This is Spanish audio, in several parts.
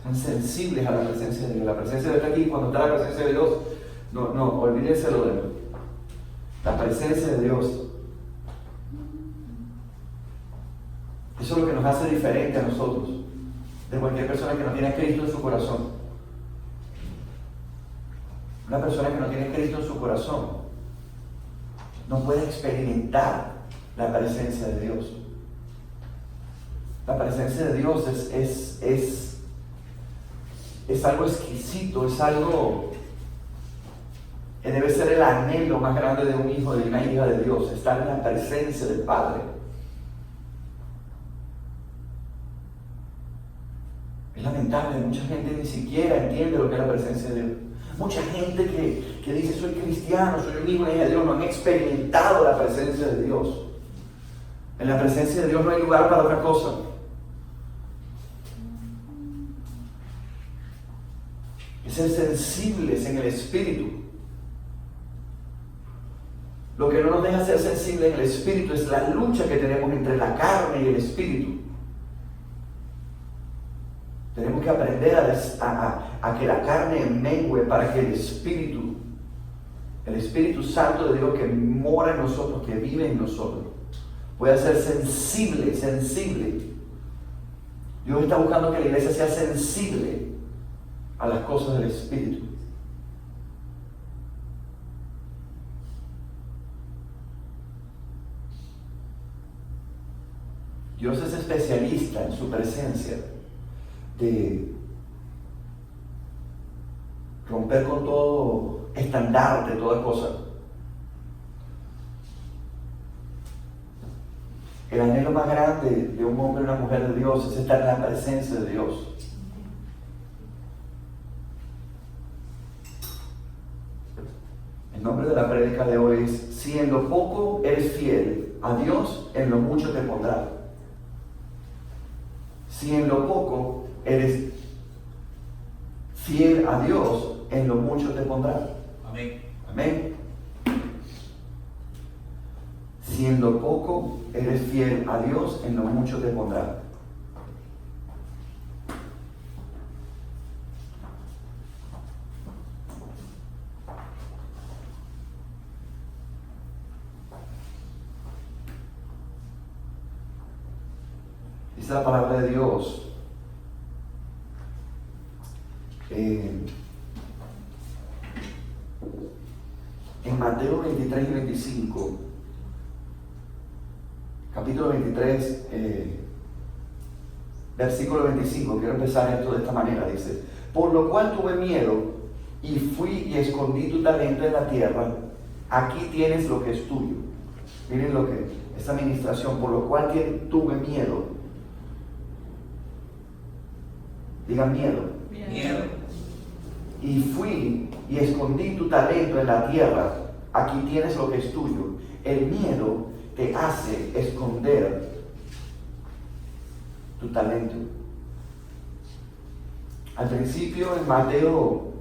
Sean sensibles a la presencia de Dios. La presencia de Dios está aquí. Cuando está la presencia de Dios, no, olvídense lo de la presencia de Dios. Eso es lo que nos hace diferente a nosotros, de cualquier persona que no tiene a Cristo en su corazón. Una persona que no tiene a Cristo en su corazón no puede experimentar la presencia de Dios. La presencia de Dios es algo exquisito, es algo que debe ser el anhelo más grande de un hijo, de una hija de Dios, estar en la presencia del Padre. Es lamentable, mucha gente ni siquiera entiende lo que es la presencia de Dios. Mucha gente que dice soy cristiano, soy un hijo, una hija de Dios, no han experimentado la presencia de Dios. En la presencia de Dios no hay lugar para otra cosa. Es ser sensibles en el Espíritu. Lo que no nos deja ser sensibles en el Espíritu es la lucha que tenemos entre la carne y el Espíritu. Tenemos que aprender a que la carne mengue para que el Espíritu Santo de Dios que mora en nosotros, que vive en nosotros, pueda ser sensible. Dios está buscando que la iglesia sea sensible a las cosas del Espíritu. Dios es especialista en su presencia de romper con todo estandarte, toda cosa. El anhelo más grande de un hombre y una mujer de Dios es estar en la presencia de Dios. El nombre de la prédica de hoy es: si en lo poco eres fiel a Dios, en lo mucho te pondrá. Si en lo poco eres fiel a Dios, en lo mucho te pondrá. Amén. Amén. Si en lo poco eres fiel a Dios, en lo mucho te pondrá. Dice la palabra de Dios en Mateo 23 y 25, capítulo 23, versículo 25. Quiero empezar esto de esta manera. Dice: por lo cual tuve miedo y fui y escondí tu talento en la tierra. Aquí tienes lo que es tuyo. Miren lo que esta administración: por lo cual tuve miedo. Digan miedo. Miedo. Y fui y escondí tu talento en la tierra. Aquí tienes lo que es tuyo. El miedo te hace esconder tu talento. Al principio, en Mateo,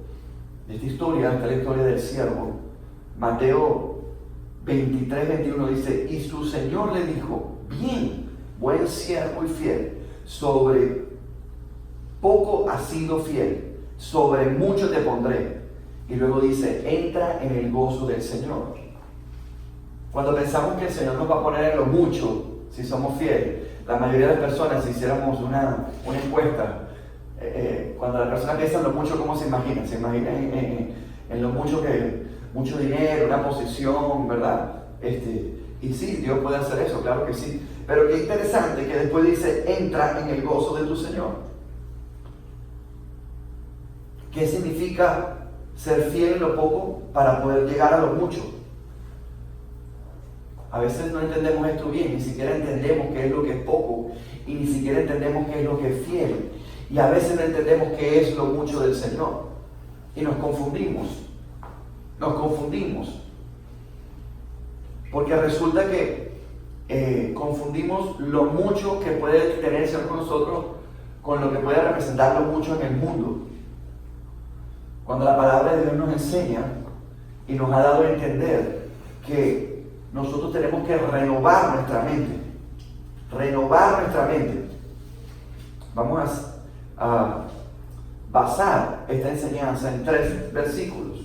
de esta historia, está la historia del siervo. Mateo 23, 21 dice: y su Señor le dijo: bien, buen siervo y fiel, sobre poco has sido fiel, sobre mucho te pondré. Y luego dice: entra en el gozo del Señor. Cuando pensamos que el Señor nos va a poner en lo mucho, si somos fieles, la mayoría de las personas, si hiciéramos una encuesta, cuando la persona piensa en lo mucho, ¿cómo se imagina? Se imagina en lo mucho mucho dinero, una posición, ¿verdad? Y sí, Dios puede hacer eso, claro que sí. Pero qué interesante que después dice: entra en el gozo de tu Señor. ¿Qué significa ser fiel en lo poco para poder llegar a lo mucho? A veces no entendemos esto bien, ni siquiera entendemos qué es lo que es poco y ni siquiera entendemos qué es lo que es fiel. Y a veces no entendemos qué es lo mucho del Señor y nos confundimos. Porque resulta que confundimos lo mucho que puede tener el Señor con nosotros con lo que puede representar lo mucho en el mundo. Cuando la palabra de Dios nos enseña y nos ha dado a entender que nosotros tenemos que renovar nuestra mente. Vamos a basar esta enseñanza en 3 versículos.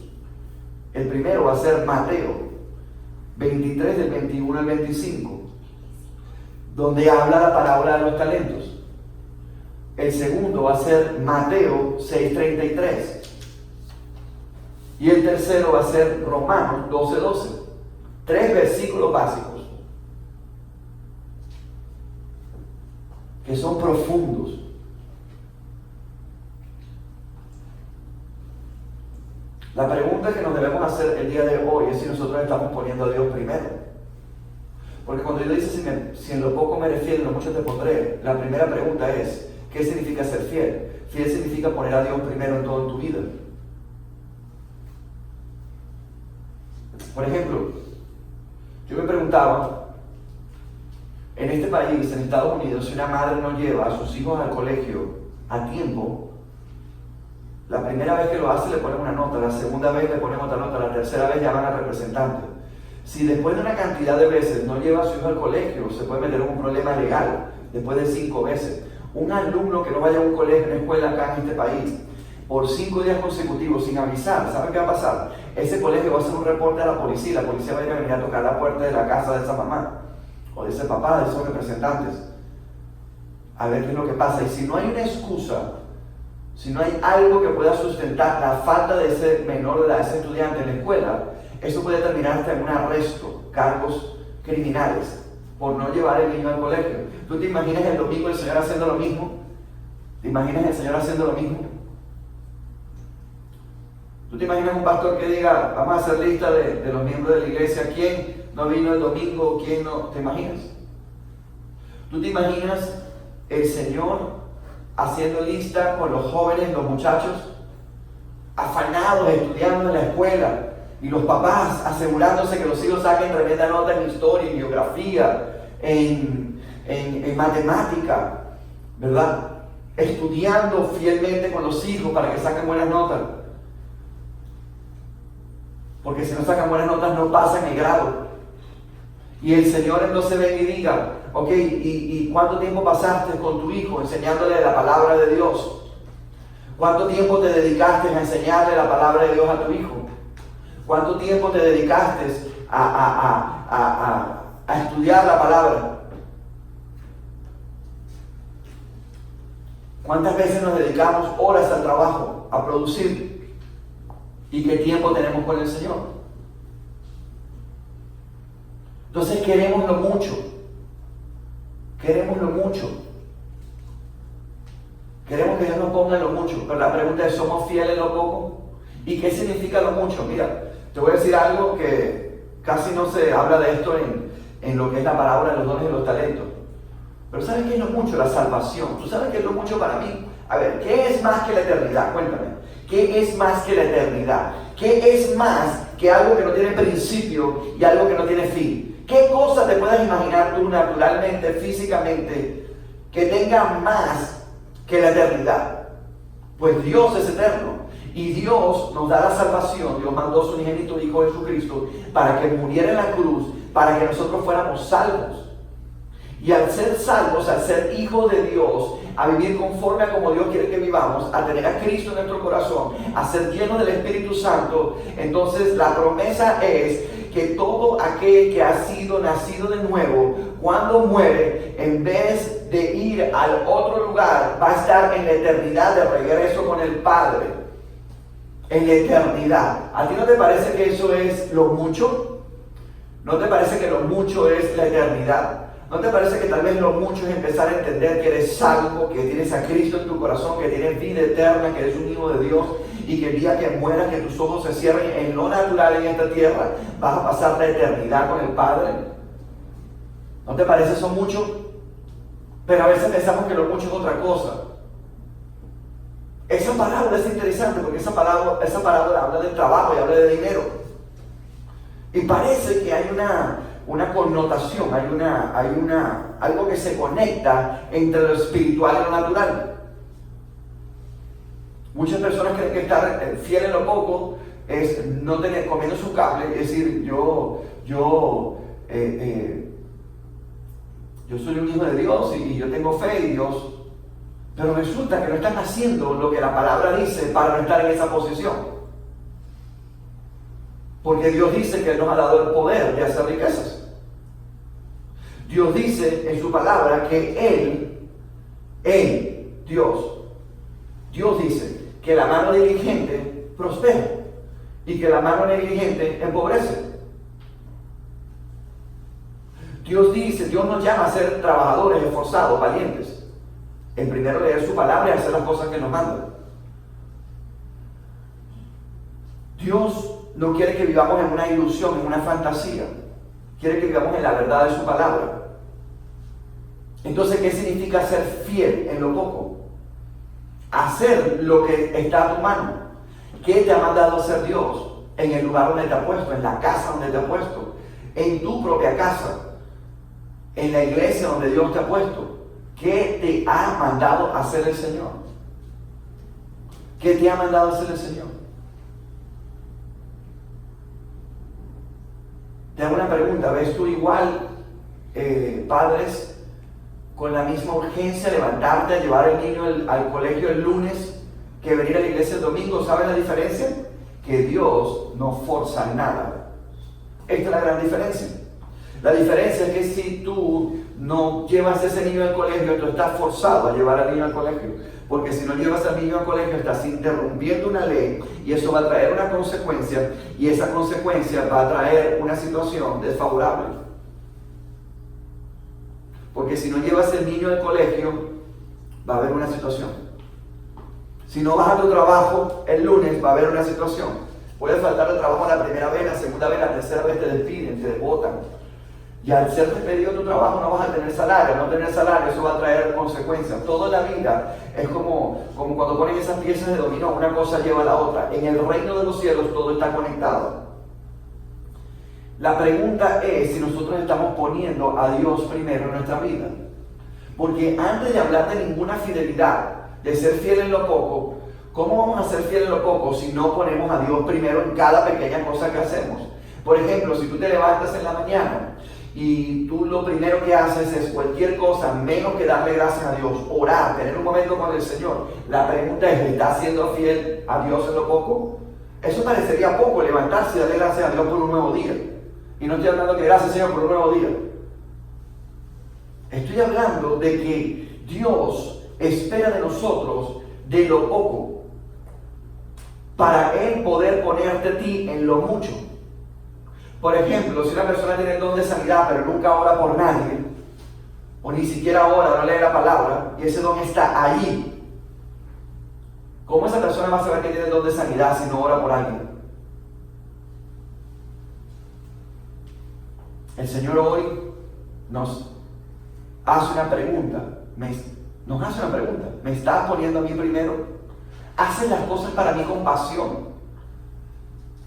El primero va a ser Mateo 23 del 21 al 25, donde habla la parábola de los talentos. El segundo va a ser Mateo 6:33. Y el tercero va a ser Romanos 12:12. 3 versículos básicos que son profundos. La pregunta que nos debemos hacer el día de hoy es si nosotros estamos poniendo a Dios primero. Porque cuando Dios dice, si en lo poco me eres fiel, en lo mucho te pondré, la primera pregunta es, ¿qué significa ser fiel? Fiel significa poner a Dios primero en todo en tu vida. Por ejemplo, yo me preguntaba, en este país, en Estados Unidos, si una madre no lleva a sus hijos al colegio a tiempo, la primera vez que lo hace le ponen una nota, la segunda vez le ponen otra nota, la tercera vez llaman al representante. Si después de una cantidad de veces no lleva a su hijo al colegio, se puede meter en un problema legal, después de 5 veces. Un alumno que no vaya a un colegio, una escuela acá en este país, por 5 días consecutivos sin avisar, ¿saben qué va a pasar? Ese colegio va a hacer un reporte a la policía va a ir a venir a tocar la puerta de la casa de esa mamá, o de ese papá, de esos representantes, a ver qué es lo que pasa. Y si no hay una excusa, si no hay algo que pueda sustentar la falta de ese menor de edad, ese estudiante en la escuela, eso puede terminar hasta en un arresto, cargos criminales, por no llevar el niño al colegio. ¿Tú te imaginas el domingo el Señor haciendo lo mismo? ¿Te imaginas el Señor haciendo lo mismo? ¿Tú te imaginas un pastor que diga, vamos a hacer lista de los miembros de la iglesia, quién no vino el domingo, quién no? ¿Te imaginas? ¿Tú te imaginas el Señor haciendo lista con los jóvenes, los muchachos, afanados, estudiando en la escuela, y los papás asegurándose que los hijos saquen tremenda nota en historia, en geografía, en matemática, ¿verdad? Estudiando fielmente con los hijos para que saquen buenas notas? Porque si no sacan buenas notas no pasan el grado. Y el Señor entonces venga y diga, ok, ¿y cuánto tiempo pasaste con tu hijo enseñándole la palabra de Dios? ¿Cuánto tiempo te dedicaste a enseñarle la palabra de Dios a tu hijo? ¿Cuánto tiempo te dedicaste a estudiar la palabra? ¿Cuántas veces nos dedicamos horas al trabajo, a producir? ¿Y qué tiempo tenemos con el Señor? Entonces queremos lo mucho. Queremos lo mucho. Queremos que Dios nos ponga en lo mucho. Pero la pregunta es, ¿somos fieles en lo poco? ¿Y qué significa lo mucho? Mira, te voy a decir algo que casi no se habla de esto en lo que es la parábola de los dones y los talentos. Pero ¿sabes qué es lo mucho? La salvación. ¿Tú sabes qué es lo mucho para mí? A ver, ¿qué es más que la eternidad? Cuéntame. ¿Qué es más que la eternidad? ¿Qué es más que algo que no tiene principio y algo que no tiene fin? ¿Qué cosa te puedes imaginar tú naturalmente, físicamente, que tenga más que la eternidad? Pues Dios es eterno. Y Dios nos da la salvación. Dios mandó a su unigénito Hijo Jesucristo para que muriera en la cruz, para que nosotros fuéramos salvos. Y al ser salvos, al ser hijos de Dios, a vivir conforme a como Dios quiere que vivamos, a tener a Cristo en nuestro corazón, a ser llenos del Espíritu Santo, entonces la promesa es que todo aquel que ha sido nacido de nuevo, cuando muere, en vez de ir al otro lugar, va a estar en la eternidad de regreso con el Padre. En la eternidad. ¿A ti no te parece que eso es lo mucho? ¿No te parece que lo mucho es la eternidad? ¿No te parece que tal vez lo mucho es empezar a entender que eres salvo, que tienes a Cristo en tu corazón, que tienes vida eterna, que eres un hijo de Dios y que el día que mueras, que tus ojos se cierren en lo natural en esta tierra, vas a pasar la eternidad con el Padre? ¿No te parece eso mucho? Pero a veces pensamos que lo mucho es otra cosa. Esa parábola es interesante porque esa parábola habla del trabajo y habla de dinero. Y parece que hay una connotación, hay algo que se conecta entre lo espiritual y lo natural. Muchas personas creen que estar fiel en lo poco es no tener, comiendo su cable, es decir, yo soy un hijo de Dios y yo tengo fe y Dios Pero resulta que no están haciendo lo que la palabra dice para no estar en esa posición. Porque Dios dice que Él nos ha dado el poder de hacer riquezas. Dios dice en su palabra que Dios dice que la mano diligente prospera y que la mano negligente empobrece. Dios nos llama a ser trabajadores, esforzados, valientes. En primero leer su palabra y hacer las cosas que nos manda. Dios no quiere que vivamos en una ilusión, en una fantasía. Quiere que vivamos en la verdad de su palabra. Entonces, ¿qué significa ser fiel en lo poco? Hacer lo que está a tu mano. ¿Qué te ha mandado a hacer Dios? En el lugar donde te ha puesto, en la casa donde te ha puesto, en tu propia casa, en la iglesia donde Dios te ha puesto. ¿Qué te ha mandado a hacer el Señor? ¿Qué te ha mandado a hacer el Señor? Te hago una pregunta. ¿Ves tú igual, padres, con la misma urgencia levantarte a llevar al niño al colegio el lunes que venir a la iglesia el domingo? ¿Sabes la diferencia? Que Dios no forza nada. Esta es la gran diferencia. La diferencia es que si tú no llevas a ese niño al colegio, tú estás forzado a llevar al niño al colegio. Porque si no llevas al niño al colegio, estás interrumpiendo una ley y eso va a traer una consecuencia y esa consecuencia va a traer una situación desfavorable. Porque si no llevas el niño al colegio, va a haber una situación. Si no vas a tu trabajo el lunes, va a haber una situación. Puede faltar el trabajo la primera vez, la segunda vez, la tercera vez te despiden, te botan. Y al ser despedido de tu trabajo no vas a tener salario. No tener salario, eso va a traer consecuencias. Toda la vida es como cuando ponen esas piezas de dominó, una cosa lleva a la otra. En el reino de los cielos todo está conectado. La pregunta es si nosotros estamos poniendo a Dios primero en nuestra vida. Porque antes de hablar de ninguna fidelidad, de ser fiel en lo poco, ¿cómo vamos a ser fiel en lo poco si no ponemos a Dios primero en cada pequeña cosa que hacemos? Por ejemplo, si tú te levantas en la mañana y tú lo primero que haces es cualquier cosa menos que darle gracias a Dios, orar, tener un momento con el Señor, la pregunta es, ¿estás siendo fiel a Dios en lo poco? Eso parecería poco, levantarse y darle gracias a Dios por un nuevo día. Y no estoy hablando que gracias Señor por un nuevo día. Estoy hablando de que Dios espera de nosotros de lo poco para Él poder ponerte a ti en lo mucho. Por ejemplo, si una persona tiene el don de sanidad pero nunca ora por nadie, o ni siquiera ora, no lee la palabra, y ese don está allí, ¿cómo esa persona va a saber que tiene el don de sanidad si no ora por alguien? El Señor hoy nos hace una pregunta. ¿Me estás poniendo a mí primero? ¿Haces las cosas para mí con pasión?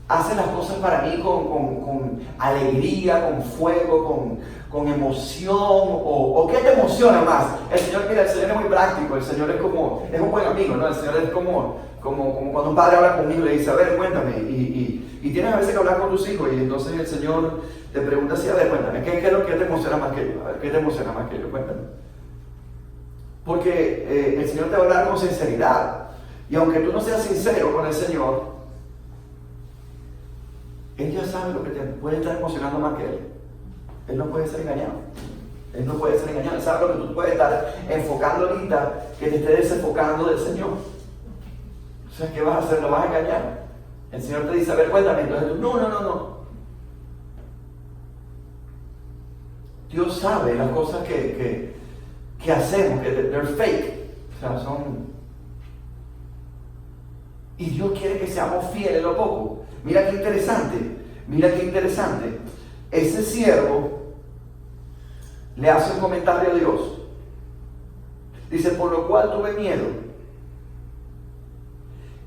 ¿Haces las cosas para mí con alegría, con fuego, con emoción? ¿O qué te emociona más? El Señor es muy práctico. El Señor es un buen amigo, ¿no? El Señor es como cuando un padre habla conmigo y le dice, a ver, cuéntame. Y tienes a veces que hablar con tus hijos y entonces el Señor te pregunta así, a ver, cuéntame, ¿qué es lo que te emociona más que yo? A ver, ¿qué te emociona más que yo? Cuéntame. Porque el Señor te va a hablar con sinceridad. Y aunque tú no seas sincero con el Señor, Él ya sabe lo que te puede estar emocionando más que Él. Él no puede ser engañado. Él no puede ser engañado. Él sabe lo que tú puedes estar enfocando ahorita que te esté desenfocando del Señor. O sea, ¿qué vas a hacer? ¿Lo vas a engañar? El Señor te dice, a ver, cuéntame. Entonces tú, no. Dios sabe las cosas que hacemos, que they're fake. O sea, son... Y Dios quiere que seamos fieles en lo poco. Mira qué interesante. Ese siervo le hace un comentario a Dios. Dice, por lo cual tuve miedo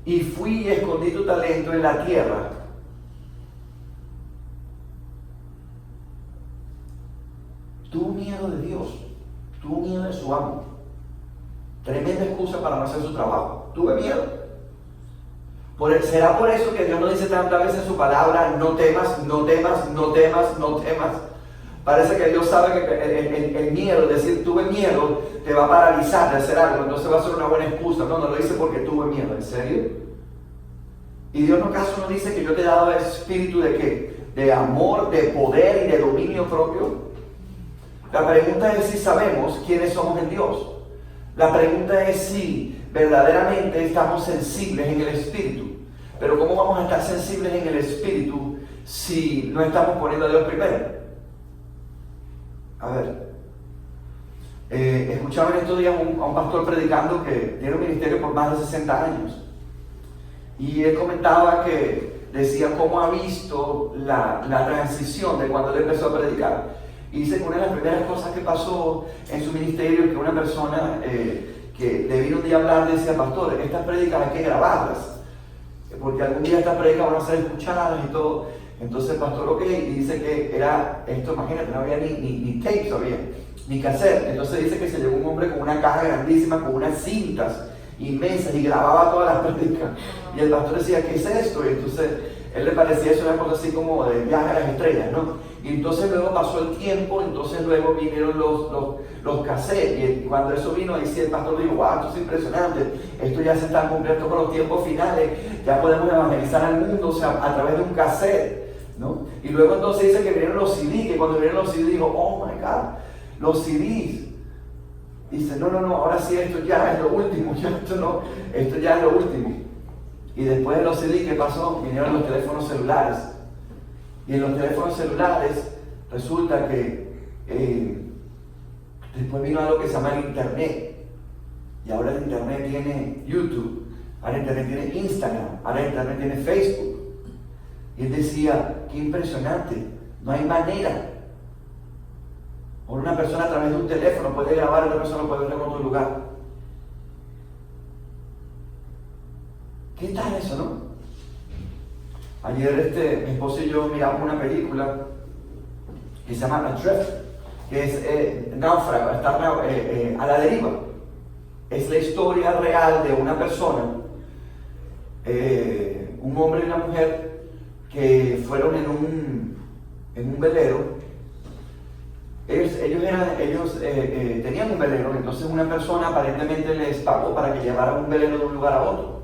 y fui y escondí tu talento en la tierra. Tuvo miedo de Dios, tuvo miedo de su amo. Tremenda excusa para no hacer su trabajo. Tuve miedo. ¿Será por eso que Dios nos dice tantas veces en su palabra, no temas? Parece que Dios sabe que el miedo, es decir, tuve miedo, te va a paralizar de hacer algo, entonces va a ser una buena excusa. No, no lo hice porque tuve miedo, ¿en serio? Y Dios acaso nos dice que yo te he dado espíritu de ¿qué? De amor, de poder y de dominio propio. La pregunta es si sabemos quiénes somos en Dios. La pregunta es si verdaderamente estamos sensibles en el espíritu. Pero ¿cómo vamos a estar sensibles en el espíritu si no estamos poniendo a Dios primero? A ver, escuchaba en estos días a un pastor predicando que tiene un ministerio por más de 60 años. Y él comentaba que decía cómo ha visto la transición de cuando él empezó a predicar. Y dice que una de las primeras cosas que pasó en su ministerio es que una persona que le vino un día a hablar decía: pastor, estas prédicas hay que grabarlas, porque algún día estas prédicas van a ser escuchadas y todo. Entonces el pastor, ok, y dice que era esto, imagínate, no había ni tapes, ni cassette. Entonces dice que se llegó un hombre con una caja grandísima, con unas cintas inmensas, y grababa todas las prédicas. Y el pastor decía: ¿qué es esto? Y entonces él le parecía eso una cosa así como de viaje a las estrellas, ¿no? Y entonces luego pasó el tiempo, entonces luego vinieron los cassettes, y cuando eso vino, ahí sí el pastor dijo: wow, esto es impresionante, esto ya se está cumpliendo con los tiempos finales, ya podemos evangelizar al mundo, o sea, a través de un cassette, ¿no? Y luego entonces dice que vinieron los CDs, que cuando vinieron los CDs dijo: oh my God, los CDs. Dice: no, ahora sí, esto ya es lo último, esto ya es lo último. Y después de los CDs, ¿qué pasó? Vinieron los teléfonos celulares. Y en los teléfonos celulares resulta que después vino algo que se llama el Internet. Y ahora el Internet tiene YouTube, ahora el Internet tiene Instagram, ahora el Internet tiene Facebook. Y él decía: qué impresionante, no hay manera. Por una persona a través de un teléfono puede grabar, otra persona puede ver en otro lugar. ¿Qué tal eso, no? Ayer mi esposo y yo miramos una película que se llama Adrift, que es náufrago, estar a la deriva. Es la historia real de una persona, un hombre y una mujer, que fueron en un velero. Ellos tenían un velero, entonces una persona aparentemente les pagó para que llevaran un velero de un lugar a otro.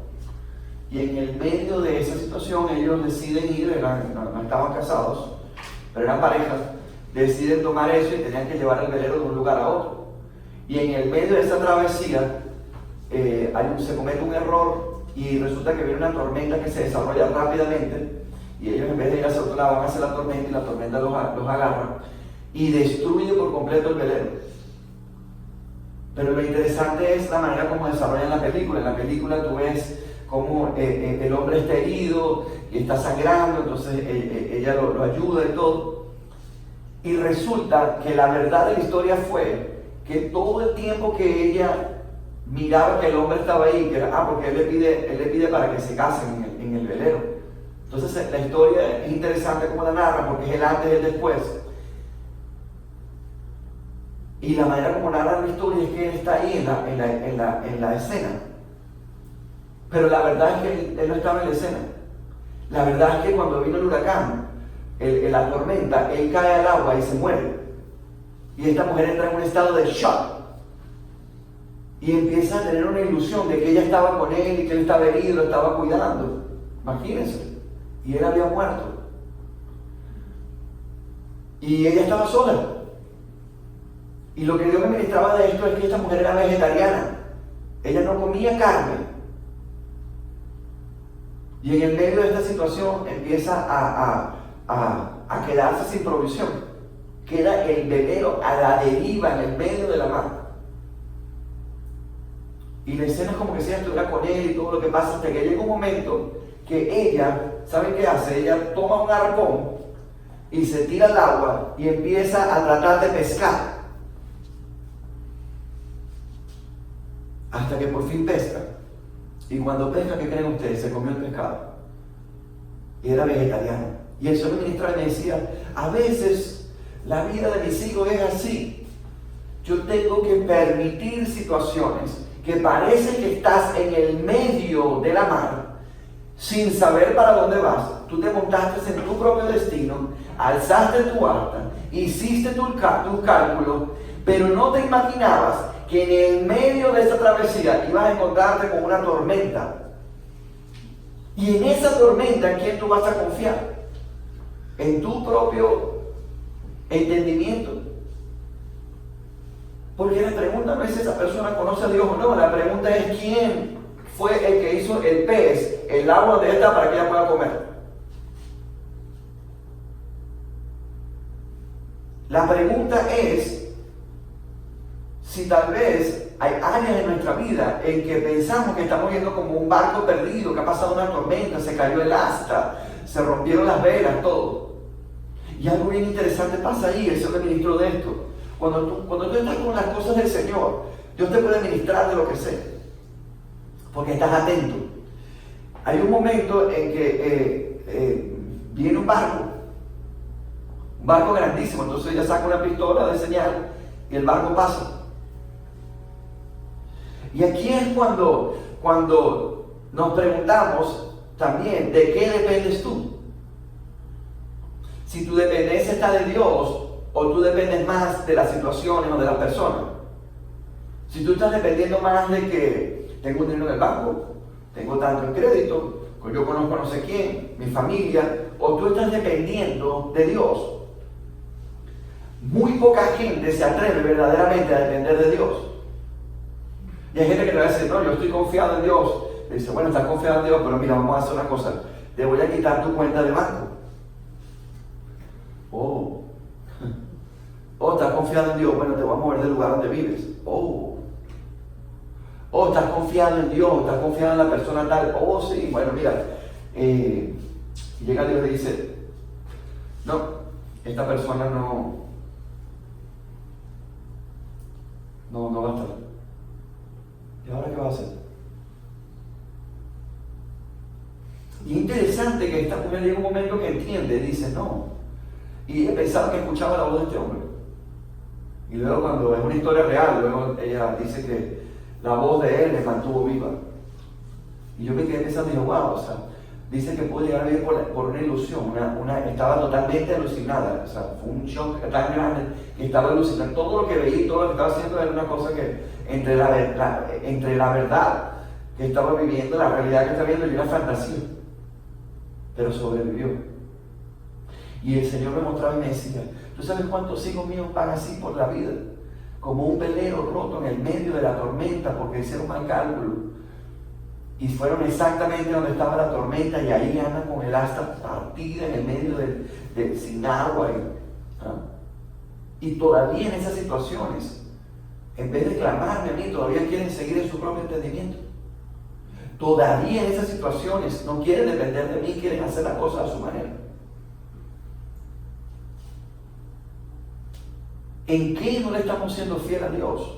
Y en el medio de esa situación ellos deciden ir, no estaban casados, pero eran parejas, deciden tomar eso y tenían que llevar el velero de un lugar a otro. Y en el medio de esa travesía se comete un error y resulta que viene una tormenta que se desarrolla rápidamente, y ellos, en vez de ir hacia otro lado, van hacia la tormenta, y la tormenta los agarra y destruye por completo el velero. Pero lo interesante es la manera como desarrollan la película. En la película tú ves cómo el hombre está herido y está sangrando, entonces ella lo ayuda y todo. Y resulta que la verdad de la historia fue que todo el tiempo que ella miraba que el hombre estaba ahí, que era, porque él le pide para que se casen en el velero. Entonces la historia es interesante como la narra, porque es el antes y el después. Y la manera como narra la historia es que él está ahí en la escena. Pero la verdad es que él no estaba en la escena. La verdad es que cuando vino el huracán, la tormenta, él cae al agua y se muere. Y esta mujer entra en un estado de shock. Y empieza a tener una ilusión de que ella estaba con él y que él estaba herido, lo estaba cuidando. Imagínense. Y él había muerto. Y ella estaba sola. Y lo que Dios me ministraba de esto es que esta mujer era vegetariana. Ella no comía carne. Y en el medio de esta situación empieza a quedarse sin provisión. Queda el velero a la deriva en el medio de la mar. Y la escena es como que si ella estuviera con él y todo lo que pasa, hasta que llega un momento que ella, ¿saben qué hace? Ella toma un arpón y se tira al agua y empieza a tratar de pescar. Hasta que por fin pesca. Y cuando pesca, ¿qué creen ustedes? Se comió el pescado. Y era vegetariano. Y el Señor ministraba y me decía: a veces la vida de mis hijos es así. Yo tengo que permitir situaciones que parece que estás en el medio de la mar, sin saber para dónde vas, tú te montaste en tu propio destino, alzaste tu asta, hiciste tus cálculos, pero no te imaginabas que en el medio de esa travesía ibas a encontrarte con una tormenta. Y en esa tormenta, ¿en quién tú vas a confiar? ¿En tu propio entendimiento? Porque la pregunta no es si esa persona conoce a Dios o no, la pregunta es quién fue el que hizo el pez, el agua donde está para que ella pueda comer. La pregunta es si tal vez hay áreas en nuestra vida en que pensamos que estamos viendo como un barco perdido, que ha pasado una tormenta, se cayó el asta, se rompieron las velas, todo. Y algo bien interesante pasa ahí, el Señor me ministró de esto. Cuando tú estás con las cosas del Señor, Dios te puede ministrar de lo que sea, porque estás atento. Hay un momento en que viene un barco grandísimo, entonces ella saca una pistola de señal y el barco pasa. Y aquí es cuando nos preguntamos también, ¿de qué dependes tú? Si tu dependencia está de Dios o tú dependes más de las situaciones o de las personas. Si tú estás dependiendo más de que tengo un dinero en el banco, tengo tanto en crédito, yo conozco a no sé quién, mi familia, o tú estás dependiendo de Dios. Muy poca gente se atreve verdaderamente a depender de Dios. Y hay gente que te va a decir, no, yo estoy confiado en Dios. Le dice, bueno, estás confiado en Dios, pero mira, vamos a hacer una cosa. Te voy a quitar tu cuenta de banco. Oh, estás confiado en Dios, bueno, te voy a mover del lugar donde vives. Oh, estás confiado en Dios, estás confiado en la persona tal. Oh, sí, bueno, mira. Y llega Dios y dice, no, esta persona no va a estar. ¿Y ahora qué va a hacer? Y es interesante que esta mujer llega un momento que entiende, dice, no. Y ella pensaba que escuchaba la voz de este hombre. Y luego cuando es una historia real, luego ella dice que la voz de él le mantuvo viva. Y yo me quedé pensando y dije, wow, o sea, dice que pudo llegar a vivir por una ilusión, estaba totalmente alucinada, o sea, fue un shock tan grande que estaba alucinada. Todo lo que veía y todo lo que estaba haciendo era una cosa que entre la verdad que estaba viviendo, la realidad que estaba viendo y una fantasía. Pero sobrevivió. Y el Señor me mostraba y me decía, ¿tú sabes cuántos hijos míos van así por la vida? Como un velero roto en el medio de la tormenta porque hicieron mal cálculo. Y fueron exactamente donde estaba la tormenta y ahí andan con el asta partida en el medio sin agua. Y todavía en esas situaciones, en vez de clamarme a mí, todavía quieren seguir en su propio entendimiento. Todavía en esas situaciones no quieren depender de mí, quieren hacer las cosas a su manera. ¿En qué no le estamos siendo fiel a Dios?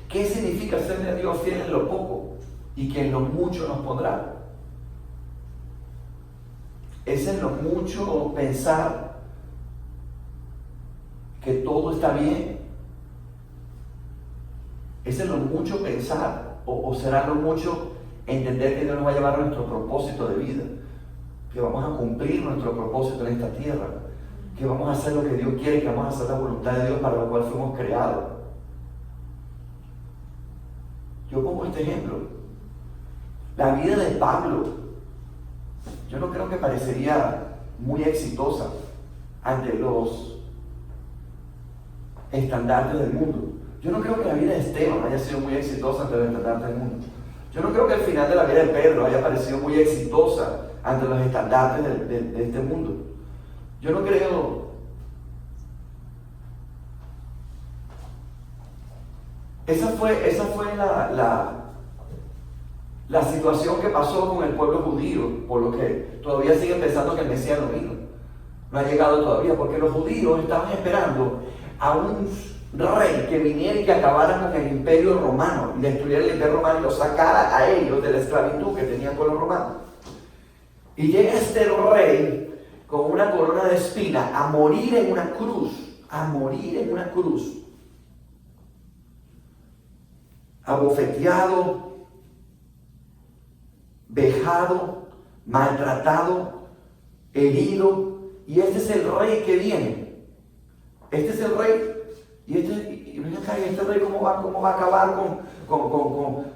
¿Qué significa serle a Dios fiel en lo poco y que en lo mucho nos pondrá? ¿Es en lo mucho pensar que todo está bien? ¿Es en lo mucho pensar o será lo mucho entender que Dios nos va a llevar a nuestro propósito de vida? Que vamos a cumplir nuestro propósito en esta tierra, que vamos a hacer lo que Dios quiere, que vamos a hacer la voluntad de Dios para lo cual fuimos creados. Yo pongo este ejemplo. La vida de Pablo, yo no creo que parecería muy exitosa ante los estandartes del mundo. Yo no creo que la vida de Esteban haya sido muy exitosa ante los estandartes del mundo. Yo no creo que el final de la vida de Pedro haya parecido muy exitosa ante los estandartes de este mundo. Yo no creo. Esa fue la situación que pasó con el pueblo judío, por lo que todavía siguen pensando que el Mesías no vino. No ha llegado todavía, porque los judíos estaban esperando a un rey que viniera y que acabara con el imperio romano, y destruyera el imperio romano y lo sacara a ellos de la esclavitud que tenían con los romanos. Y llega este rey con una corona de espina a morir en una cruz, abofeteado, vejado, maltratado, herido, y este es el rey que viene. Este es el rey. Y este rey cómo va a acabar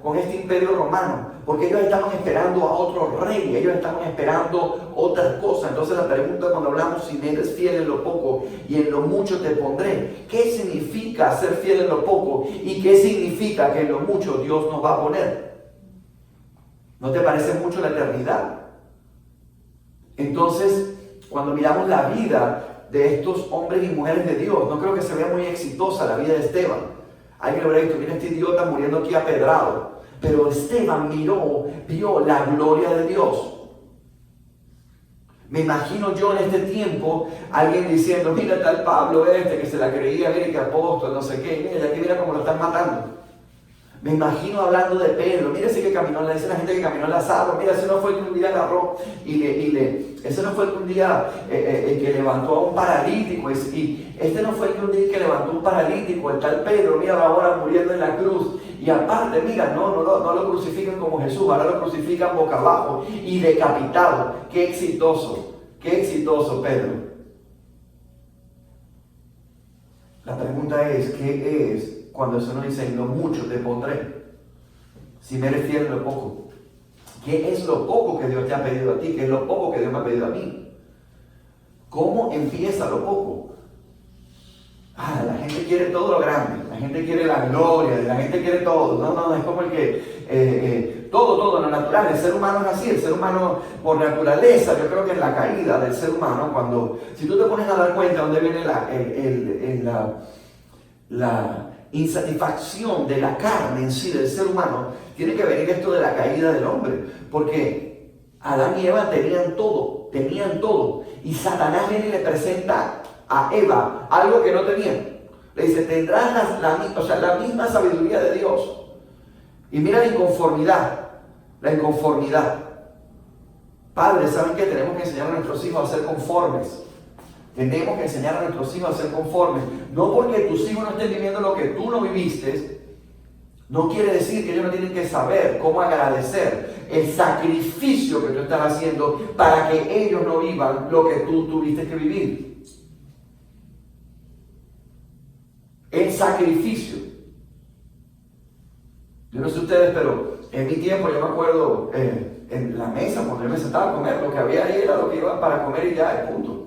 con este imperio romano, porque ellos estaban esperando a otro rey, ellos estaban esperando otras cosas. Entonces la pregunta cuando hablamos, si me eres fiel en lo poco y en lo mucho te pondré, ¿qué significa ser fiel en lo poco y qué significa que en lo mucho Dios nos va a poner? ¿No te parece mucho la eternidad? Entonces, cuando miramos la vida de estos hombres y mujeres de Dios, no creo que se vea muy exitosa la vida de Esteban. Alguien le hubiera dicho, mira este idiota muriendo aquí apedrado. Pero Esteban vio la gloria de Dios. Me imagino yo en este tiempo, alguien diciendo, mira tal Pablo que se la creía, mira que apóstol, no sé qué, mira, aquí mira cómo lo están matando. Me imagino hablando de Pedro, mira ese que caminó, le dice la gente que caminó en las aguas, mira ese no fue el que un día agarró ese no fue el que un día el que levantó a un paralítico, y este no fue el que un día que levantó a un paralítico, el tal Pedro, mira, va ahora muriendo en la cruz, y aparte, mira, no lo crucifican como Jesús, ahora lo crucifican boca abajo y decapitado. Qué exitoso Pedro. La pregunta es, ¿qué es cuando eso nos dice, en lo mucho te pondré? Si me eres fiel en lo poco. ¿Qué es lo poco que Dios te ha pedido a ti? ¿Qué es lo poco que Dios me ha pedido a mí? ¿Cómo empieza lo poco? La gente quiere todo lo grande, la gente quiere la gloria, la gente quiere todo. No, es como el que todo lo natural. El ser humano es así, el ser humano por naturaleza, yo creo que en la caída del ser humano, si tú te pones a dar cuenta dónde viene la insatisfacción de la carne en sí del ser humano, tiene que venir esto de la caída del hombre, porque Adán y Eva tenían todo, y Satanás viene y le presenta a Eva algo que no tenían. Le dice, tendrás la misma sabiduría de Dios. Y mira la inconformidad. Padres, ¿saben qué? Tenemos que enseñar a nuestros hijos a ser conformes. Tenemos que enseñar a nuestros hijos a ser conformes. No porque tus hijos no estén viviendo lo que tú no viviste, no quiere decir que ellos no tienen que saber cómo agradecer el sacrificio que tú estás haciendo para que ellos no vivan lo que tú tuviste que vivir. El sacrificio. Yo no sé ustedes, pero en mi tiempo yo me acuerdo en la mesa, cuando yo me sentaba a comer, lo que había ahí era lo que iba para comer y ya, el punto.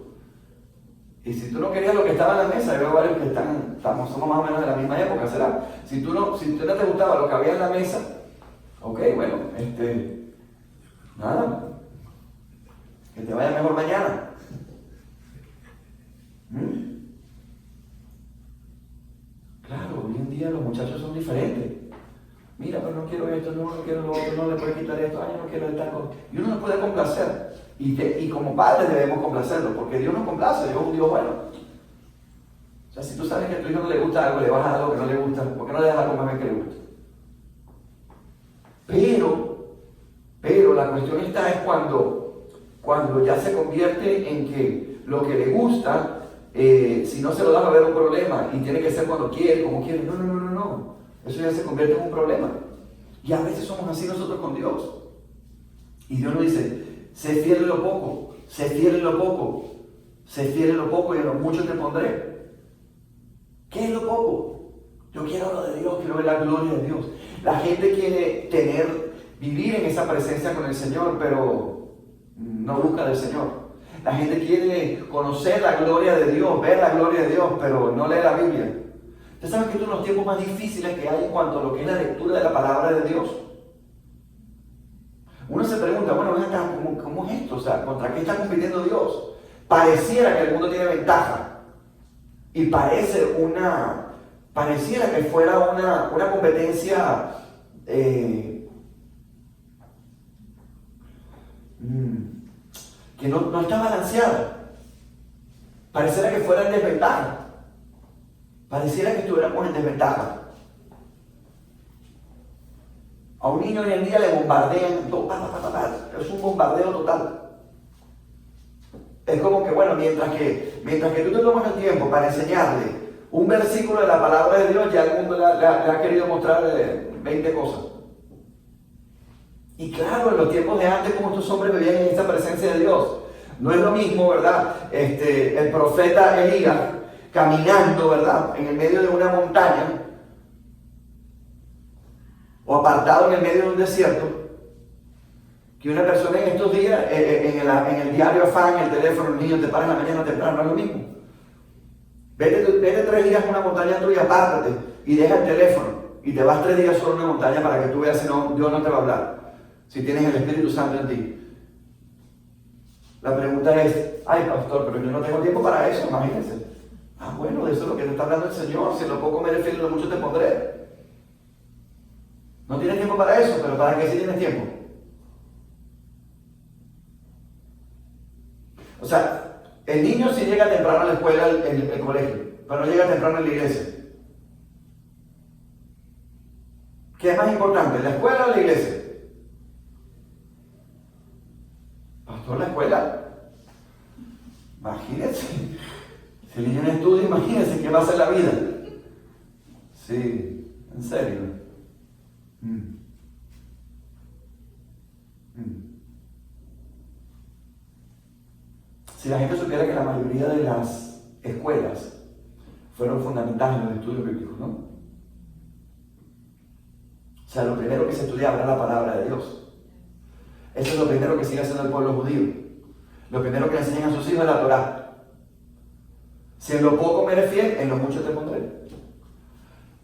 Y si tú no querías lo que estaba en la mesa, yo veo varios que somos más o menos de la misma época, ¿será? Si tú no te gustaba lo que había en la mesa, ok, bueno, nada, que te vaya mejor mañana. Claro, hoy en día los muchachos son diferentes. Mira, pero no quiero esto, no quiero lo otro, no le puedo quitar esto, no quiero esta cosa. Y uno no puede complacer. Y como padres debemos complacerlo, porque Dios nos complace, Dios es un Dios bueno. O sea, si tú sabes que a tu hijo no le gusta algo, le vas a dar algo que no le gusta, ¿por qué no le das algo más bien que le gusta? Pero la cuestión es cuando ya se convierte en que lo que le gusta, si no se lo das va a haber un problema, y tiene que ser cuando quiere, como quiere. No. Eso ya se convierte en un problema. Y a veces somos así nosotros con Dios. Y Dios nos dice, sé fiel en lo poco, sé fiel en lo poco, sé fiel en lo poco y en lo mucho te pondré. ¿Qué es lo poco? Yo quiero lo de Dios, quiero ver la gloria de Dios. La gente quiere vivir en esa presencia con el Señor, pero no busca del Señor. La gente quiere conocer la gloria de Dios, ver la gloria de Dios, pero no lee la Biblia. Ustedes saben que uno de los tiempos más difíciles que hay en cuanto a lo que es la lectura de la palabra de Dios. Uno se pregunta, bueno, ¿cómo es esto? O sea, ¿contra qué está compitiendo Dios? Pareciera que el mundo tiene ventaja. Y pareciera que fuera una competencia que no está balanceada. Pareciera que fuera en desventaja. Pareciera que estuviéramos en desventaja. A un niño hoy en día le bombardean todo, es un bombardeo total. Es como que, bueno, mientras que tú te tomas el tiempo para enseñarle un versículo de la palabra de Dios, ya el mundo le ha querido mostrar 20 cosas. Y claro, en los tiempos de antes, como estos hombres vivían en esa presencia de Dios. No es lo mismo, ¿verdad? El profeta Elías caminando, ¿verdad? En el medio de una montaña o apartado en el medio de un desierto, que una persona en estos días, en el diario afán, en el teléfono, el niño te para en la mañana temprano, no es lo mismo. Vete 3 días a una montaña tuya, apártate y deja el teléfono y te vas 3 días solo a una montaña para que tú veas si no, Dios no te va a hablar. Si tienes el Espíritu Santo en ti. La pregunta es, ay pastor, pero yo no tengo tiempo para eso, imagínense. Ah, bueno, de eso es lo que te está hablando el Señor. Si en lo poco me refiero, lo mucho te pondré. No tienes tiempo para eso, pero ¿para qué sí tienes tiempo? O sea, el niño sí llega temprano a la escuela, el colegio, pero no llega temprano a la iglesia. ¿Qué es más importante, la escuela o la iglesia? Pastor, la escuela. Imagínense. Si el niño no estudia, imagínense qué va a ser la vida. Sí, en serio. Si la gente supiera que la mayoría de las escuelas fueron fundamentales en los estudios bíblicos, ¿no? O sea, lo primero que se estudiaba era la palabra de Dios. Eso es lo primero que sigue haciendo el pueblo judío. Lo primero que le enseñan a sus hijos es la Torá. Si en lo poco me eres fiel, en lo mucho te pondré.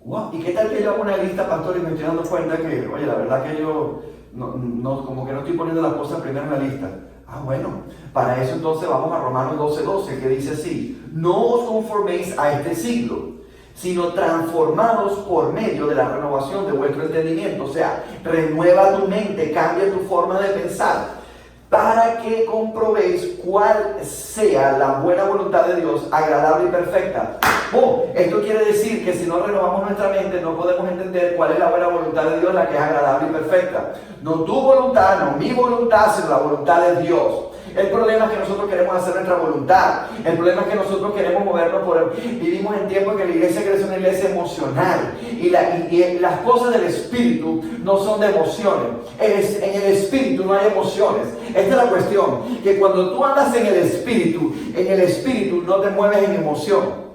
Wow. ¿Y qué tal que yo hago una lista, pastor, y me estoy dando cuenta que, oye, la verdad que yo como que no estoy poniendo las cosas primero en la lista? Ah, bueno, para eso entonces vamos a Romanos 12:12, que dice así: no os conforméis a este siglo, sino transformados por medio de la renovación de vuestro entendimiento. O sea, renueva tu mente, cambia tu forma de pensar, para que comprobéis cuál sea la buena voluntad de Dios, agradable y perfecta. Esto quiere decir que si no renovamos nuestra mente, no podemos entender cuál es la buena voluntad de Dios, la que es agradable y perfecta. No tu voluntad, no mi voluntad, sino la voluntad de Dios. El problema es que nosotros queremos hacer nuestra voluntad. El problema es que nosotros queremos movernos vivimos en tiempos en que la iglesia quiere ser una iglesia emocional. Y las cosas del espíritu no son de emociones. En el espíritu no hay emociones. Esta es la cuestión. Que cuando tú andas en el espíritu no te mueves en emoción.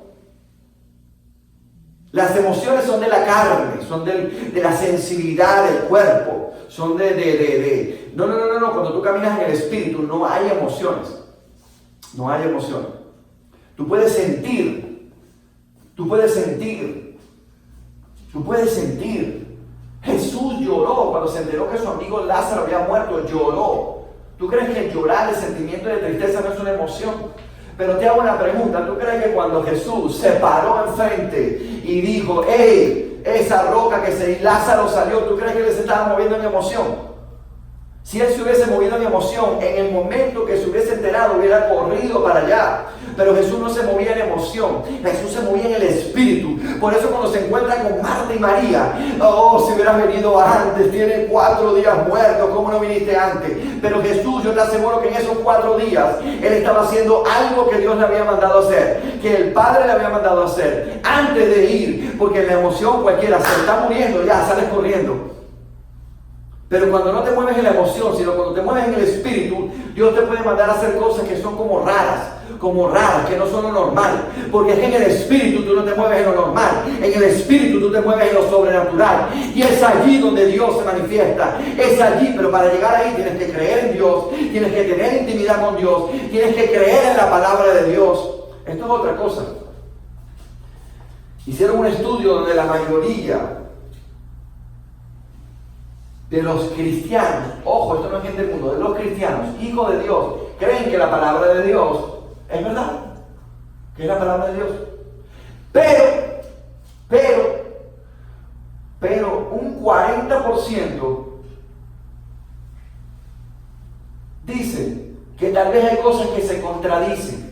Las emociones son de la carne, son de la sensibilidad del cuerpo, son No, cuando tú caminas en el espíritu no hay emociones, no hay emociones. Tú puedes sentir. Jesús lloró cuando se enteró que su amigo Lázaro había muerto, lloró. ¿Tú crees que llorar, el sentimiento de tristeza no es una emoción? Pero te hago una pregunta, ¿tú crees que cuando Jesús se paró enfrente y dijo, ¡hey! Esa roca Lázaro salió, ¿tú crees que él se estaba moviendo en emoción? Si él se hubiese movido en emoción, en el momento que se hubiese enterado, hubiera corrido para allá. Pero Jesús no se movía en emoción, Jesús se movía en el espíritu. Por eso cuando se encuentra con Marta y María, si hubieras venido antes, tiene 4 días muertos, ¿cómo no viniste antes? Pero Jesús, yo te aseguro que en esos 4 días, él estaba haciendo algo que Dios le había mandado a hacer, que el Padre le había mandado a hacer, antes de ir, porque en la emoción cualquiera se está muriendo, ya sales corriendo. Pero cuando no te mueves en la emoción, sino cuando te mueves en el espíritu, Dios te puede mandar a hacer cosas que son como raras, que no son lo normal. Porque es que en el espíritu tú no te mueves en lo normal, en el espíritu tú te mueves en lo sobrenatural. Y es allí donde Dios se manifiesta, es allí, pero para llegar ahí tienes que creer en Dios, tienes que tener intimidad con Dios, tienes que creer en la palabra de Dios. Esto es otra cosa. Hicieron un estudio donde la mayoría de los cristianos, ojo, esto no es gente del mundo, de los cristianos, hijos de Dios, creen que la palabra de Dios es verdad, que es la palabra de Dios. Pero un 40% dicen que tal vez hay cosas que se contradicen.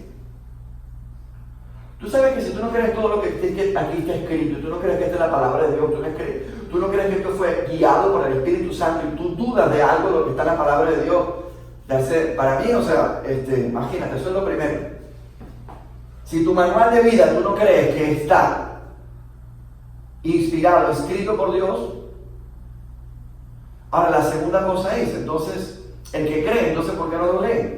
Tú sabes que si tú no crees todo lo que aquí está escrito, tú no crees que esta es la palabra de Dios, tú no crees que esto fue guiado por el Espíritu Santo y tú dudas de algo de lo que está en la palabra de Dios, para mí, imagínate, eso es lo primero. Si tu manual de vida tú no crees que está inspirado, escrito por Dios, Ahora, la segunda cosa es, entonces, el que cree, entonces, ¿por qué no lo lee?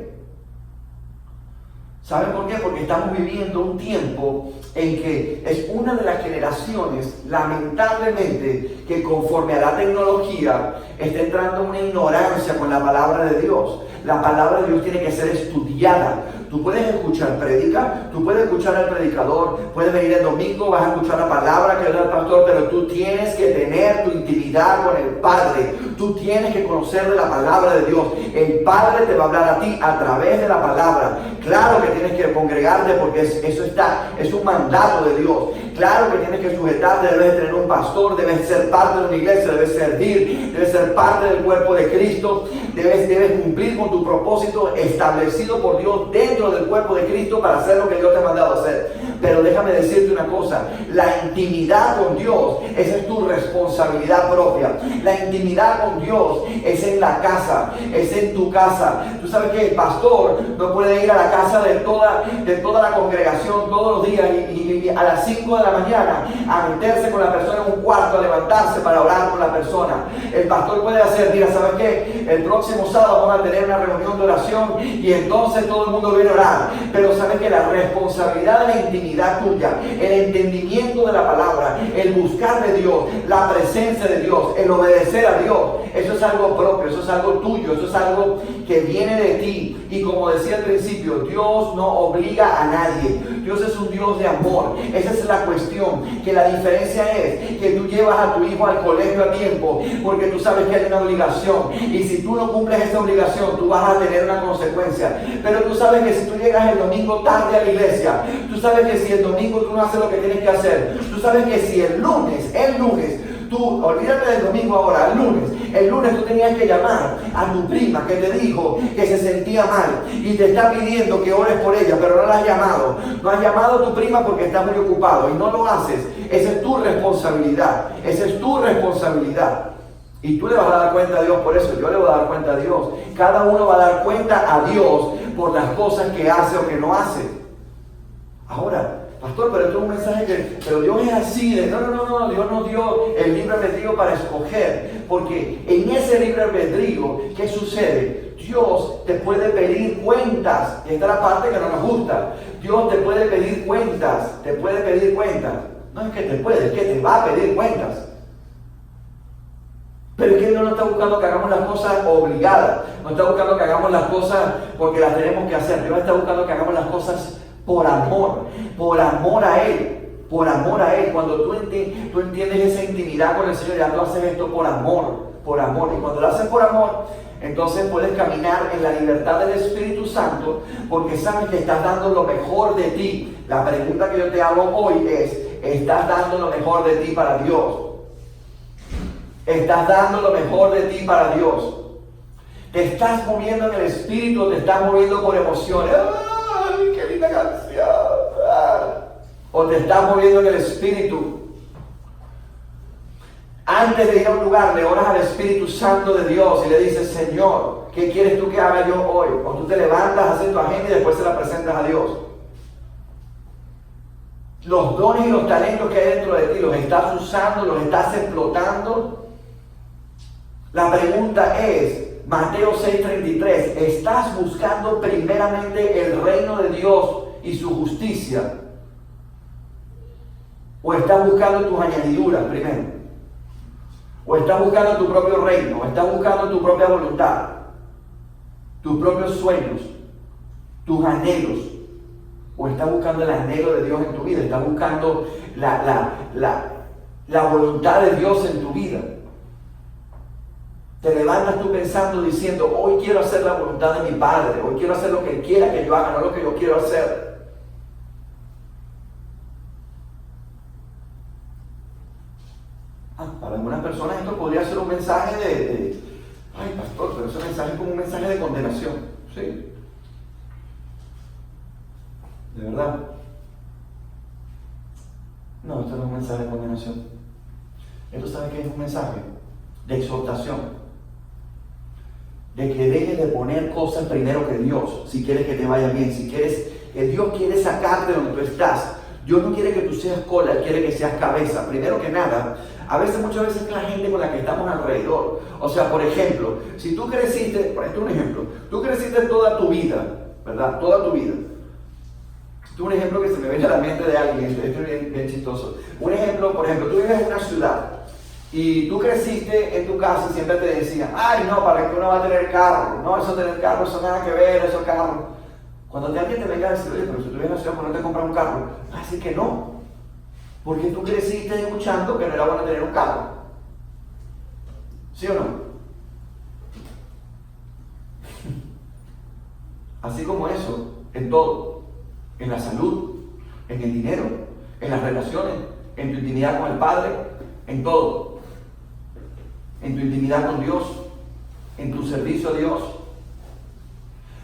¿Saben por qué? Porque estamos viviendo un tiempo en que es una de las generaciones, lamentablemente, que conforme a la tecnología está entrando una ignorancia con la palabra de Dios. La palabra de Dios tiene que ser estudiada. Tú puedes escuchar prédica, tú puedes escuchar al predicador, puedes venir el domingo, vas a escuchar la palabra que da el pastor, pero tú tienes que tener tu intimidad con el Padre. Tú tienes que conocer de la palabra de Dios. El Padre te va a hablar a ti a través de la palabra. Claro que tienes que congregarte porque es un mandato de Dios. Claro que tienes que sujetarte, debes tener un pastor, debes ser parte de una iglesia, debes servir, debes ser parte del cuerpo de Cristo, debes cumplir con tu propósito establecido por Dios dentro del cuerpo de Cristo para hacer lo que Dios te ha mandado a hacer. Pero déjame decirte una cosa, la intimidad con Dios, esa es tu responsabilidad propia. La intimidad con Dios es en la casa, es en tu casa. Tú sabes que el pastor no puede ir a la casa de toda la congregación todos los días y a las 5 de la mañana a meterse con la persona en un cuarto, a levantarse para orar con la persona. El pastor puede hacer, mira, ¿sabes qué? El próximo sábado vamos a tener una reunión de oración y entonces todo el mundo viene a orar. Pero sabes que la responsabilidad de la intimidad tuya, el entendimiento de la palabra, el buscar de Dios, la presencia de Dios, el obedecer a Dios, eso es algo propio, eso es algo tuyo, eso es algo que viene de ti. Y como decía al principio, Dios no obliga a nadie. Dios es un Dios de amor. Esa es la cuestión, que la diferencia es que tú llevas a tu hijo al colegio a tiempo porque tú sabes que hay una obligación, y si tú no cumples esa obligación tú vas a tener una consecuencia. Pero tú sabes que si tú llegas el domingo tarde a la iglesia, tú sabes que si el domingo tú no haces lo que tienes que hacer, tú sabes que si el lunes, tú, olvídate del domingo ahora, el lunes tú tenías que llamar a tu prima que te dijo que se sentía mal y te está pidiendo que ores por ella, pero no la has llamado. No has llamado a tu prima porque está muy ocupado y no lo haces. Esa es tu responsabilidad. Esa es tu responsabilidad. Y tú le vas a dar cuenta a Dios por eso. Yo le voy a dar cuenta a Dios. Cada uno va a dar cuenta a Dios por las cosas que hace o que no hace. Ahora, pastor, pero esto es un mensaje pero Dios es así, no, Dios nos dio el libre albedrío para escoger, porque en ese libre albedrío, ¿qué sucede? Dios te puede pedir cuentas, y esta es la parte que no nos gusta. Dios te puede pedir cuentas, no es que te puede, es que te va a pedir cuentas. Pero es que Dios no está buscando que hagamos las cosas obligadas, no está buscando que hagamos las cosas porque las tenemos que hacer. Dios está buscando que hagamos las cosas por amor a Él, Cuando tú entiendes esa intimidad con el Señor, ya tú haces esto por amor, y cuando lo haces por amor, entonces puedes caminar en la libertad del Espíritu Santo, porque sabes que estás dando lo mejor de ti. La pregunta que yo te hago hoy es, ¿estás dando lo mejor de ti para Dios? ¿Estás dando lo mejor de ti para Dios? ¿Te estás moviendo en el Espíritu o te estás moviendo por emociones? ¡Ay, qué linda canción! O te estás moviendo en el Espíritu. Antes de ir a un lugar, le oras al Espíritu Santo de Dios y le dices, Señor, ¿qué quieres tú que haga yo hoy? O tú te levantas, haces tu agenda y después se la presentas a Dios. Los dones y los talentos que hay dentro de ti, ¿los estás usando? ¿Los estás explotando? La pregunta es, Mateo 6:33, ¿estás buscando primeramente el reino de Dios y su justicia? ¿O estás buscando tus añadiduras primero? ¿O estás buscando tu propio reino? ¿O estás buscando tu propia voluntad? ¿Tus propios sueños? ¿Tus anhelos? ¿O estás buscando el anhelo de Dios en tu vida? ¿Estás buscando la voluntad de Dios en tu vida? Te levantas tú pensando, diciendo, hoy quiero hacer la voluntad de mi Padre, hoy quiero hacer lo que Él quiera que yo haga, no lo que yo quiero hacer. Para algunas personas esto podría ser un mensaje ay pastor, pero ese mensaje es como un mensaje de condenación. Sí. ¿De verdad? No, esto no es un mensaje de condenación. Esto sabe que es un mensaje de exhortación. De que dejes de poner cosas primero que Dios, si quieres que te vaya bien, si quieres que Dios quiere sacarte de donde tú estás. Dios no quiere que tú seas cola, Él quiere que seas cabeza. Primero que nada, muchas veces es la gente con la que estamos alrededor. O sea, por ejemplo, si tú creciste, por ejemplo, un ejemplo, tú creciste toda tu vida, ¿verdad? Toda tu vida. Esto es un ejemplo que se me viene a la mente de alguien, esto es bien chistoso. Un ejemplo, por ejemplo, tú vives en una ciudad y tú creciste en tu casa y siempre te decían, ay no, ¿para qué uno va a tener carro? No, eso tener carro, eso nada que ver, eso carro. Cuando alguien te venga a decir, oye, pero si tú vives en la ciudad, ¿por qué no te compras un carro? Va a decir que no. Porque tú creciste escuchando que no era bueno tener un carro. ¿Sí o no? Así como eso, en todo. En la salud, en el dinero, en las relaciones, en tu intimidad con el Padre, en todo. En tu intimidad con Dios, en tu servicio a Dios.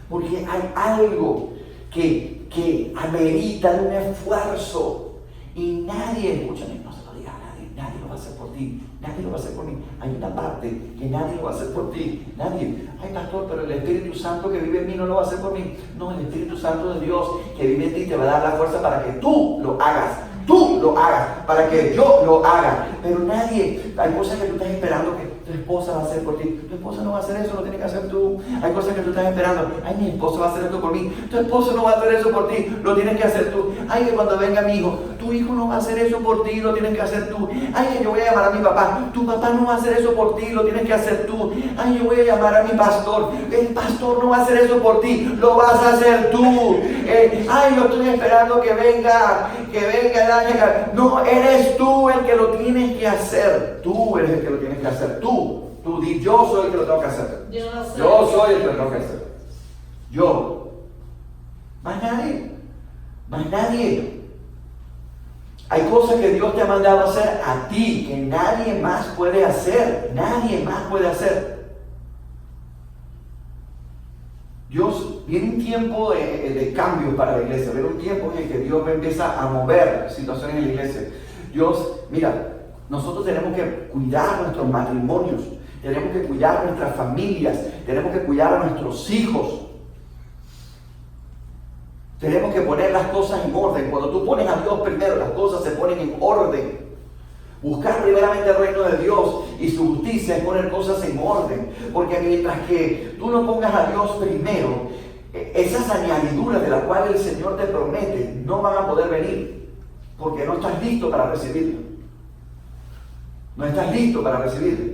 Porque hay algo que amerita de un esfuerzo y nadie, escúchame, no se lo diga a nadie, nadie lo va a hacer por ti, nadie lo va a hacer por mí. Hay una parte que nadie lo va a hacer por ti, nadie. Ay, pastor, pero el Espíritu Santo que vive en mí no lo va a hacer por mí. No, el Espíritu Santo de Dios que vive en ti te va a dar la fuerza para que tú lo hagas. Tú lo hagas, para que yo lo haga. Pero nadie, hay cosas que tú estás esperando que tu esposa va a hacer por ti. Tu esposa no va a hacer eso, lo tienes que hacer tú. Hay cosas que tú estás esperando. Ay, mi esposo va a hacer esto por mí. Tu esposo no va a hacer eso por ti, lo tienes que hacer tú. Ay, que cuando venga mi hijo, tu hijo no va a hacer eso por ti, lo tienes que hacer tú. Ay, que yo voy a llamar a mi papá. Tu papá no va a hacer eso por ti, lo tienes que hacer tú. Ay, yo voy a llamar a mi pastor. El pastor no va a hacer eso por ti, lo vas a hacer tú. Ay, yo estoy esperando que venga el ángel. No, eres tú el que lo tienes que hacer. Tú eres el que lo tienes que hacer. Tú di, yo soy el que lo tengo que hacer. Yo soy el que lo tengo que hacer. Yo. Más nadie. Más nadie. Hay cosas que Dios te ha mandado a hacer a ti que nadie más puede hacer. Nadie más puede hacer. Dios, viene un tiempo de cambio para la iglesia, viene un tiempo en el que Dios empieza a mover situaciones en la iglesia. Dios, mira, nosotros tenemos que cuidar nuestros matrimonios, tenemos que cuidar nuestras familias, tenemos que cuidar a nuestros hijos. Tenemos que poner las cosas en orden. Cuando tú pones a Dios primero, las cosas se ponen en orden. Buscar primeramente el reino de Dios y su justicia es poner cosas en orden. Porque mientras que tú no pongas a Dios primero, esas añadiduras de las cuales el Señor te promete no van a poder venir. Porque no estás listo para recibirlo. No estás listo para recibirlo.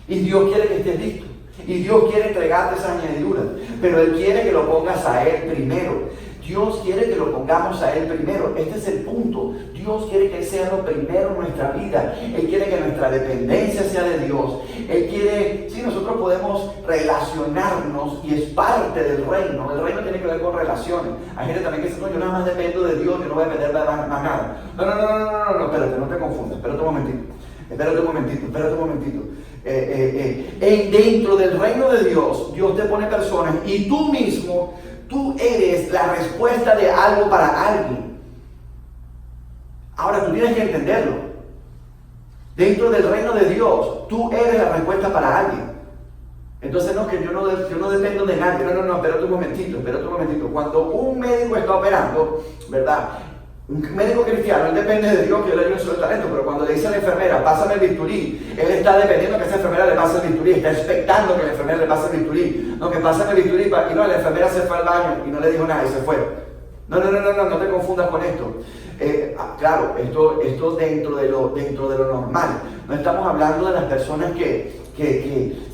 Y Dios quiere que estés listo. Y Dios quiere entregarte esas añadiduras. Pero Él quiere que lo pongas a Él primero. Dios quiere que lo pongamos a Él primero. Este es el punto. Dios quiere que Él sea lo primero en nuestra vida. Él quiere que nuestra dependencia sea de Dios. Él quiere, sí, nosotros podemos relacionarnos y es parte del reino. El reino tiene que ver con relaciones. Hay gente también que dice, no, yo nada más dependo de Dios, yo no voy a depender de más nada. No, espérate, no te confundas. Espérate un momentito. Dentro del reino de Dios, Dios te pone personas y tú mismo, tú eres la respuesta de algo para alguien. Ahora tú tienes que entenderlo. Dentro del reino de Dios, tú eres la respuesta para alguien. Entonces no, que yo no dependo de nadie. No, espérate un momentito. Cuando un médico está operando, ¿verdad? Un médico cristiano, él depende de Dios que yo le ayude en su talento, pero cuando le dice a la enfermera, pásame el bisturí, él está dependiendo que esa enfermera le pase el bisturí, está expectando que la enfermera le pase el bisturí. No, que pásame el bisturí, y no, la enfermera se fue al baño y no le dijo nada y se fue. No te confundas con esto. Claro, esto dentro de lo normal. No estamos hablando de las personas que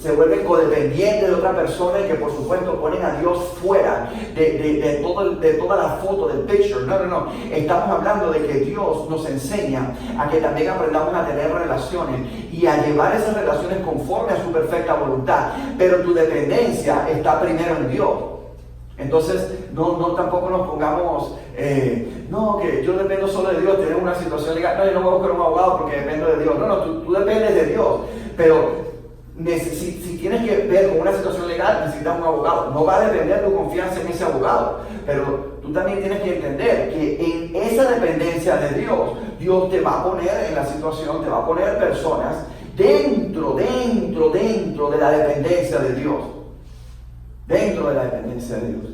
se vuelven codependientes de otra persona y que por supuesto ponen a Dios fuera de toda la foto, del picture. No. Estamos hablando de que Dios nos enseña a que también aprendamos a tener relaciones y a llevar esas relaciones conforme a su perfecta voluntad. Pero tu dependencia está primero en Dios. Entonces, no tampoco nos pongamos, no, que yo dependo solo de Dios, tenemos una situación legal. No, yo no voy a buscar un abogado porque dependo de Dios. No, tú dependes de Dios. Pero si tienes que ver con una situación legal, necesitas un abogado. No va a depender tu confianza en ese abogado. Pero tú también tienes que entender que en esa dependencia de Dios, Dios te va a poner en la situación, te va a poner personas dentro de la dependencia de Dios. Dentro de la dependencia de Dios.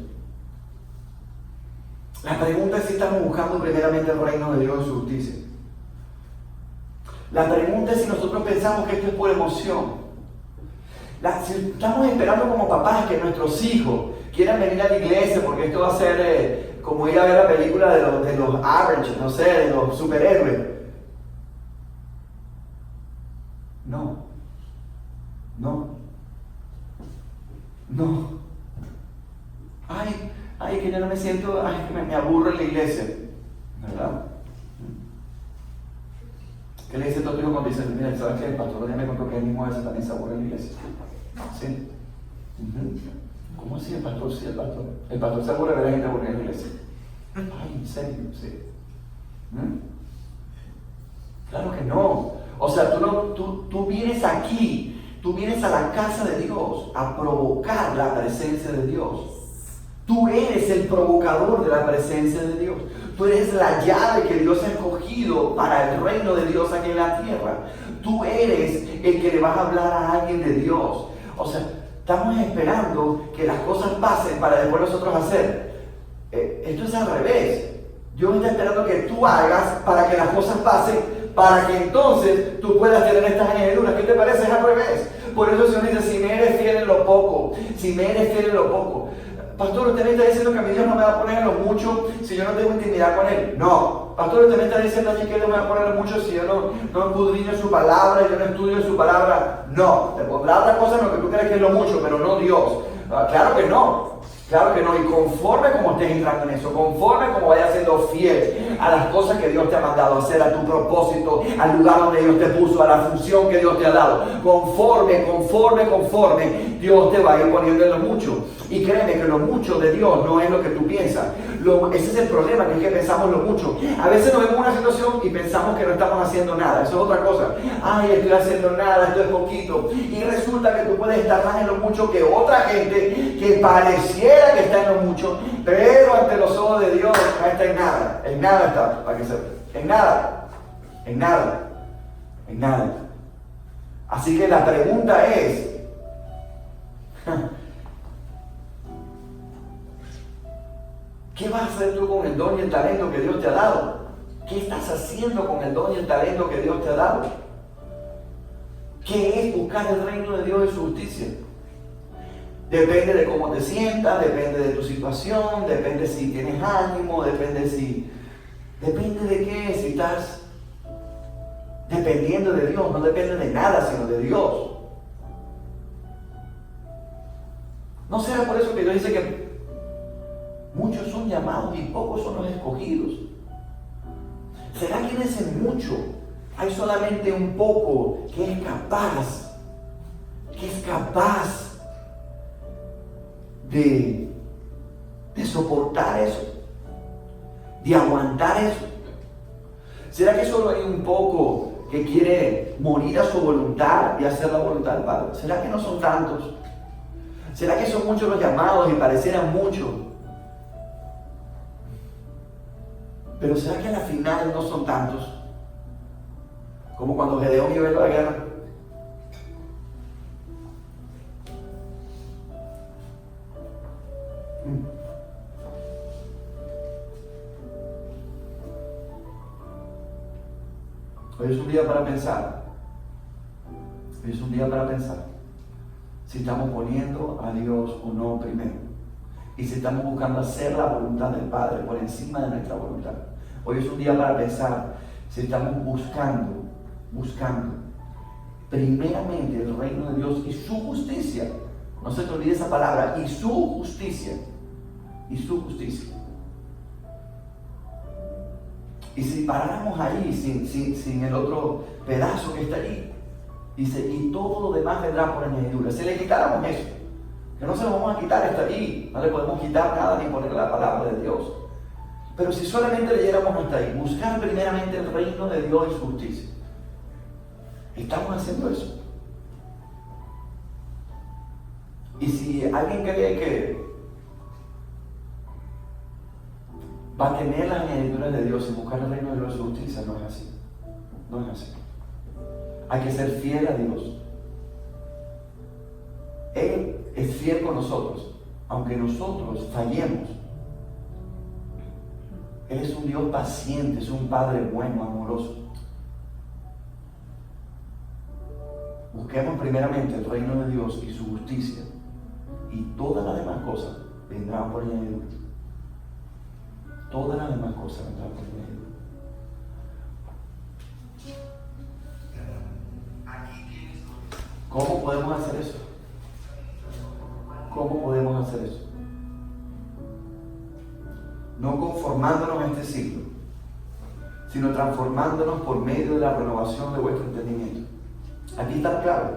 La pregunta es si estamos buscando primeramente el reino de Dios y su justicia. La pregunta es si nosotros pensamos que esto es por emoción. Si estamos esperando como papás que nuestros hijos quieran venir a la iglesia porque esto va a ser como ir a ver la película de los Avengers, no sé, de los superhéroes. No. Ay, que yo no me siento, que me aburro en la iglesia. ¿Verdad? ¿Qué le dice todo tu hijo cuando dice, mira, sabes que el pastor ya me contó que él mismo a veces también se aburre en la iglesia? ¿Sí? ¿Cómo así el pastor? Sí, el pastor. El pastor se aburre de ver a gente aburrida en la iglesia. Ay, ¿en serio? Sí. Claro que no. O sea, tú vienes aquí, tú vienes a la casa de Dios a provocar la presencia de Dios. Tú eres el provocador de la presencia de Dios. Tú eres la llave que Dios ha escogido para el reino de Dios aquí en la tierra. Tú eres el que le vas a hablar a alguien de Dios. O sea, estamos esperando que las cosas pasen para después nosotros hacer. Esto es al revés. Dios está esperando que tú hagas para que las cosas pasen, para que entonces tú puedas tener estas añadiduras. ¿Qué te parece? Es al revés. Por eso el Señor dice, si me eres fiel en lo poco, pastor, usted me está diciendo que a mi Dios no me va a poner en lo mucho si yo no tengo intimidad con Él. No. Pastor, usted me está diciendo a mí que Él no me va a poner en lo mucho si yo no escudriño su palabra, yo no estudio su palabra. No. Te pondrá otra cosa en lo que tú crees que es lo mucho, pero no Dios. Claro que no. Claro que no, y conforme como estés entrando en eso, conforme como vayas siendo fiel a las cosas que Dios te ha mandado a hacer, a tu propósito, al lugar donde Dios te puso, a la función que Dios te ha dado, conforme, Dios te va a ir poniendo en lo mucho. Y créeme que lo mucho de Dios no es lo que tú piensas. Ese es el problema, que es que pensamos lo mucho. A veces nos vemos en una situación y pensamos que no estamos haciendo nada. Eso es otra cosa. Ay, estoy haciendo nada, esto es poquito. Y resulta que tú puedes estar más en lo mucho que otra gente que pareciera que está en lo mucho, pero ante los ojos de Dios no está en nada. En nada está, para que sepa. En nada. Así que la pregunta es, ¿qué vas a hacer tú con el don y el talento que Dios te ha dado? ¿Qué estás haciendo con el don y el talento que Dios te ha dado? ¿Qué es buscar el reino de Dios y su justicia? Depende de cómo te sientas, depende de tu situación, depende si tienes ánimo, depende de qué, si estás dependiendo de Dios, no depende de nada sino de Dios. ¿No será por eso que Dios dice que muchos son llamados y pocos son los escogidos? ¿Será que en ese mucho hay solamente un poco que es capaz de soportar eso, de aguantar eso? ¿Será que solo hay un poco que quiere morir a su voluntad y hacer la voluntad del Padre? ¿Será que no son tantos? ¿Será que son muchos los llamados y parecieran muchos? Pero ¿será que al final no son tantos? Como cuando Gedeón iba a la guerra. Hoy es un día para pensar. Si estamos poniendo a Dios o no primero. Y si estamos buscando hacer la voluntad del Padre por encima de nuestra voluntad. Hoy es un día para pensar si estamos buscando primeramente el reino de Dios y su justicia. No se te olvide esa palabra, y su justicia. Y si paráramos ahí sin el otro pedazo que está allí, dice, y todo lo demás vendrá por añadidura. Si le quitáramos eso, que no se lo vamos a quitar, está allí, no le podemos quitar nada ni poner la palabra de Dios. Pero si solamente leyéramos hasta ahí, buscar primeramente el reino de Dios y su justicia, estamos haciendo eso. Y si alguien cree que va a tener las añadiduras de Dios y buscar el reino de Dios y su justicia, no es así. Hay que ser fiel a Dios. Él es fiel con nosotros, aunque nosotros fallemos. Él es un Dios paciente, es un Padre bueno, amoroso. Busquemos primeramente el reino de Dios y su justicia, y todas las demás cosas vendrán por añadidura. Todas las demás cosas vendrán por añadidura. ¿Cómo podemos hacer eso? ¿Cómo podemos hacer eso? No conformándonos a este siglo, sino transformándonos por medio de la renovación de vuestro entendimiento. Aquí está la clave.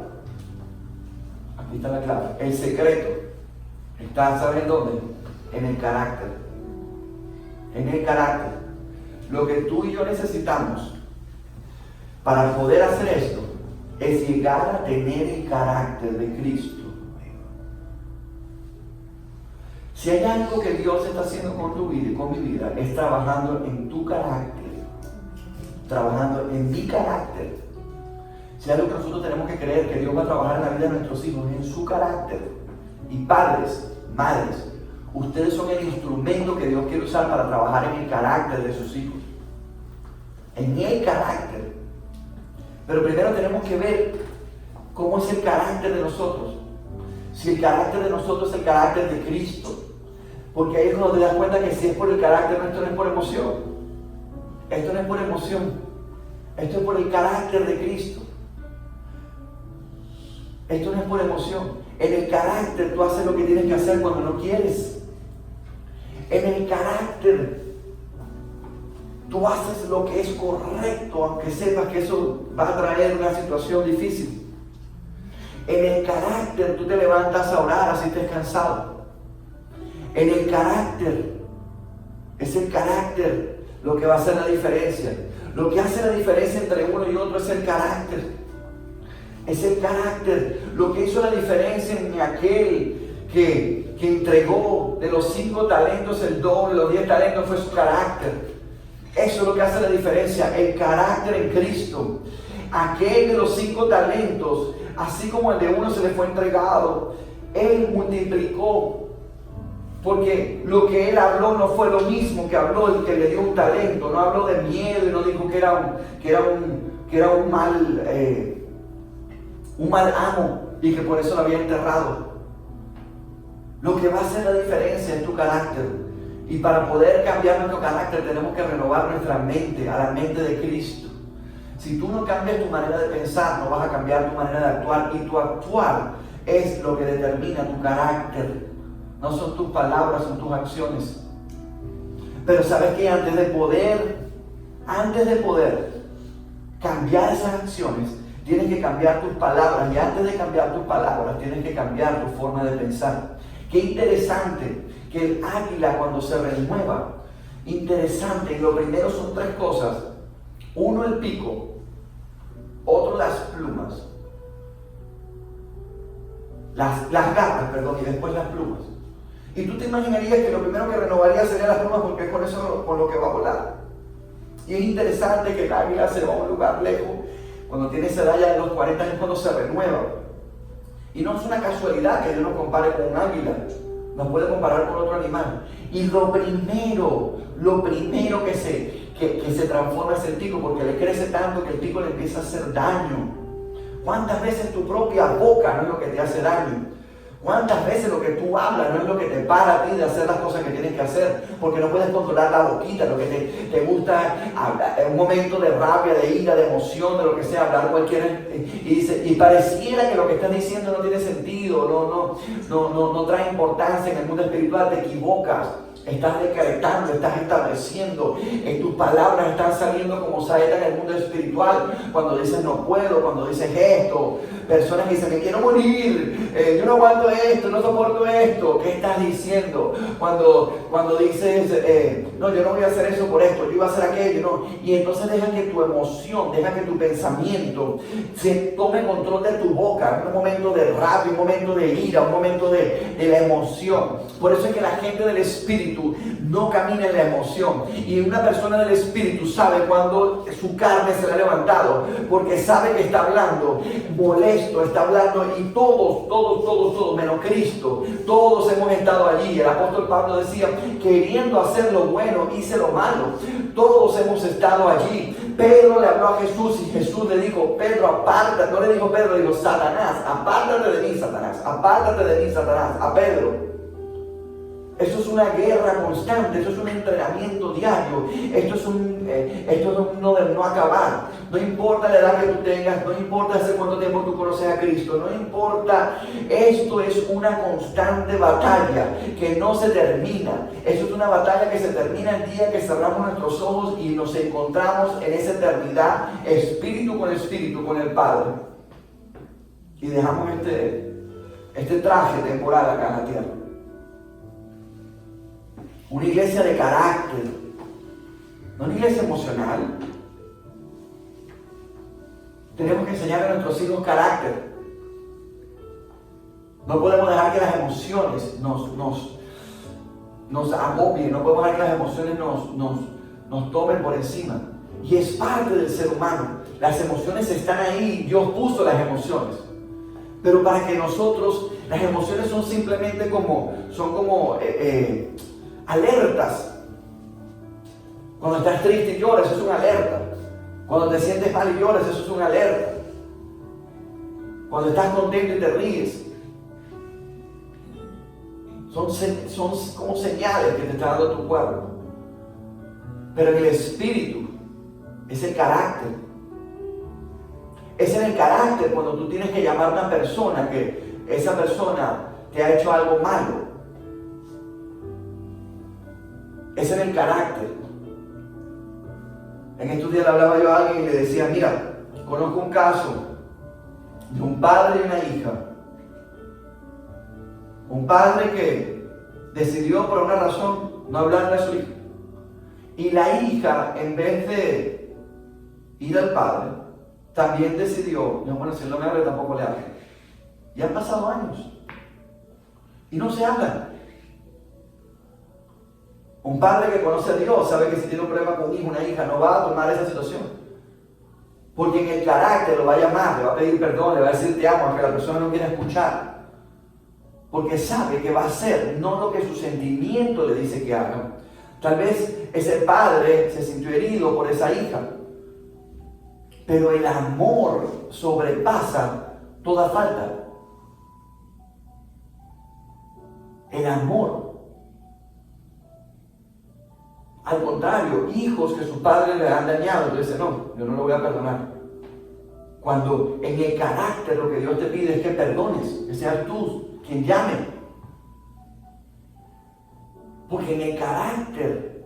Aquí está la clave. El secreto está, ¿saben dónde? En el carácter. En el carácter. Lo que tú y yo necesitamos para poder hacer esto es llegar a tener el carácter de Cristo. Si hay algo que Dios está haciendo con tu vida y con mi vida, es trabajando en tu carácter, trabajando en mi carácter. Si hay algo que nosotros tenemos que creer, que Dios va a trabajar en la vida de nuestros hijos, en su carácter. Y padres, madres, ustedes son el instrumento que Dios quiere usar para trabajar en el carácter de sus hijos. En el carácter. Pero primero tenemos que ver cómo es el carácter de nosotros. Si el carácter de nosotros es el carácter de Cristo. Porque ahí es cuando te das cuenta que si es por el carácter, esto no es por emoción. Esto no es por emoción. Esto es por el carácter de Cristo. Esto no es por emoción. En el carácter tú haces lo que tienes que hacer cuando no quieres. En el carácter tú haces lo que es correcto, aunque sepas que eso va a traer una situación difícil. En el carácter tú te levantas a orar así estés cansado. En el carácter, es el carácter lo que va a hacer la diferencia. Lo que hace la diferencia entre uno y otro es el carácter. Es el carácter. Lo que hizo la diferencia en aquel que entregó de los 5 talentos el doble, los 10 talentos, fue su carácter. Eso es lo que hace la diferencia, el carácter en Cristo. Aquel de los 5 talentos, así como el de uno se le fue entregado, él multiplicó. Porque lo que él habló no fue lo mismo que habló el que le dio un talento. No habló de miedo y no dijo que era un mal amo y que por eso lo había enterrado. Lo que va a hacer la diferencia es tu carácter. Y para poder cambiar nuestro carácter tenemos que renovar nuestra mente a la mente de Cristo. Si tú no cambias tu manera de pensar, no vas a cambiar tu manera de actuar. Y tu actuar es lo que determina tu carácter. No son tus palabras, son tus acciones. Pero sabes que antes de poder cambiar esas acciones, tienes que cambiar tus palabras. Y antes de cambiar tus palabras, tienes que cambiar tu forma de pensar. Qué interesante que el águila cuando se renueva, interesante, y lo primero son 3 cosas. Uno, el pico. Otro, las plumas. Las garras, perdón, y después las plumas. Y tú te imaginarías que lo primero que renovaría serían las plumas, porque es con eso con lo que va a volar. Y es interesante que el águila se va a un lugar lejos. Cuando tiene esa edad ya de los 40 años, cuando se renueva. Y no es una casualidad que Dios nos compare con un águila. Nos puede comparar con otro animal. Y lo primero que se transforma es el pico, porque le crece tanto que el pico le empieza a hacer daño. ¿Cuántas veces tu propia boca no es lo que te hace daño? ¿Cuántas veces lo que tú hablas no es lo que te para a ti de hacer las cosas que tienes que hacer? Porque no puedes controlar la boquita, lo que te gusta hablar, en un momento de rabia, de ira, de emoción, de lo que sea, hablar cualquiera, y pareciera que lo que estás diciendo no tiene sentido, no trae importancia en el mundo espiritual, te equivocas. Estás decretando, estás estableciendo, tus palabras están saliendo como saetas en el mundo espiritual. Cuando dices no puedo, cuando dices esto, personas que dicen me quiero morir, yo no aguanto esto, no soporto esto. ¿Qué estás diciendo? Cuando dices no, yo no voy a hacer eso por esto, yo iba a hacer aquello, no. Y entonces deja que tu emoción, deja que tu pensamiento se tome control de tu boca. Un momento de rabia, un momento de ira, un momento de la emoción. Por eso es que la gente del espíritu espíritu no camina en la emoción. Y una persona del espíritu sabe cuando su carne se le ha levantado, porque sabe que está hablando molesto, está hablando, y todos, menos Cristo, todos hemos estado allí. El apóstol Pablo decía, queriendo hacer lo bueno, hice lo malo. Todos hemos estado allí. Pedro le habló a Jesús y Jesús le dijo, Pedro, apártate. No le dijo Pedro, le dijo, Satanás, apártate de mí, Satanás, apártate de mí, Satanás, a Pedro. Esto es una guerra constante, esto es un entrenamiento diario, esto es uno de no acabar. No importa la edad que tú tengas, no importa hace cuánto tiempo tú conoces a Cristo, no importa, esto es una constante batalla que no se termina. Esto es una batalla que se termina el día que cerramos nuestros ojos y nos encontramos en esa eternidad, espíritu, con el Padre. Y dejamos este traje temporal acá en la tierra. Una iglesia de carácter, no una iglesia emocional. Tenemos que enseñar a nuestros hijos carácter. No podemos dejar que las emociones nos agobien, no podemos dejar que las emociones nos tomen por encima. Y es parte del ser humano. Las emociones están ahí, Dios puso las emociones. Pero para que nosotros, las emociones son simplemente como alertas. Cuando estás triste y lloras, eso es una alerta. Cuando te sientes mal y lloras, eso es una alerta. Cuando estás contento y te ríes, son como señales que te está dando tu cuerpo. Pero en el espíritu es el carácter. Es en el carácter cuando tú tienes que llamar a una persona que esa persona te ha hecho algo malo. Es en el carácter. En estos días le hablaba yo a alguien y le decía, mira, conozco un caso de un padre y una hija. Un padre que decidió por una razón no hablarle a su hija. Y la hija, en vez de ir al padre, también decidió, no, bueno, si él no me habla, tampoco le habla. Y han pasado años. Y no se hablan. Un padre que conoce a Dios sabe que si tiene un problema con un hijo, una hija, no va a tomar esa situación. Porque en el carácter lo va a llamar, le va a pedir perdón, le va a decir te amo, aunque la persona no quiera escuchar. Porque sabe que va a hacer, no lo que su sentimiento le dice que haga. Tal vez ese padre se sintió herido por esa hija. Pero el amor sobrepasa toda falta. El amor. Al contrario, hijos que sus padres les han dañado, entonces dicen, no, yo no lo voy a perdonar. Cuando en el carácter lo que Dios te pide es que perdones, que seas tú quien llame. Porque en el carácter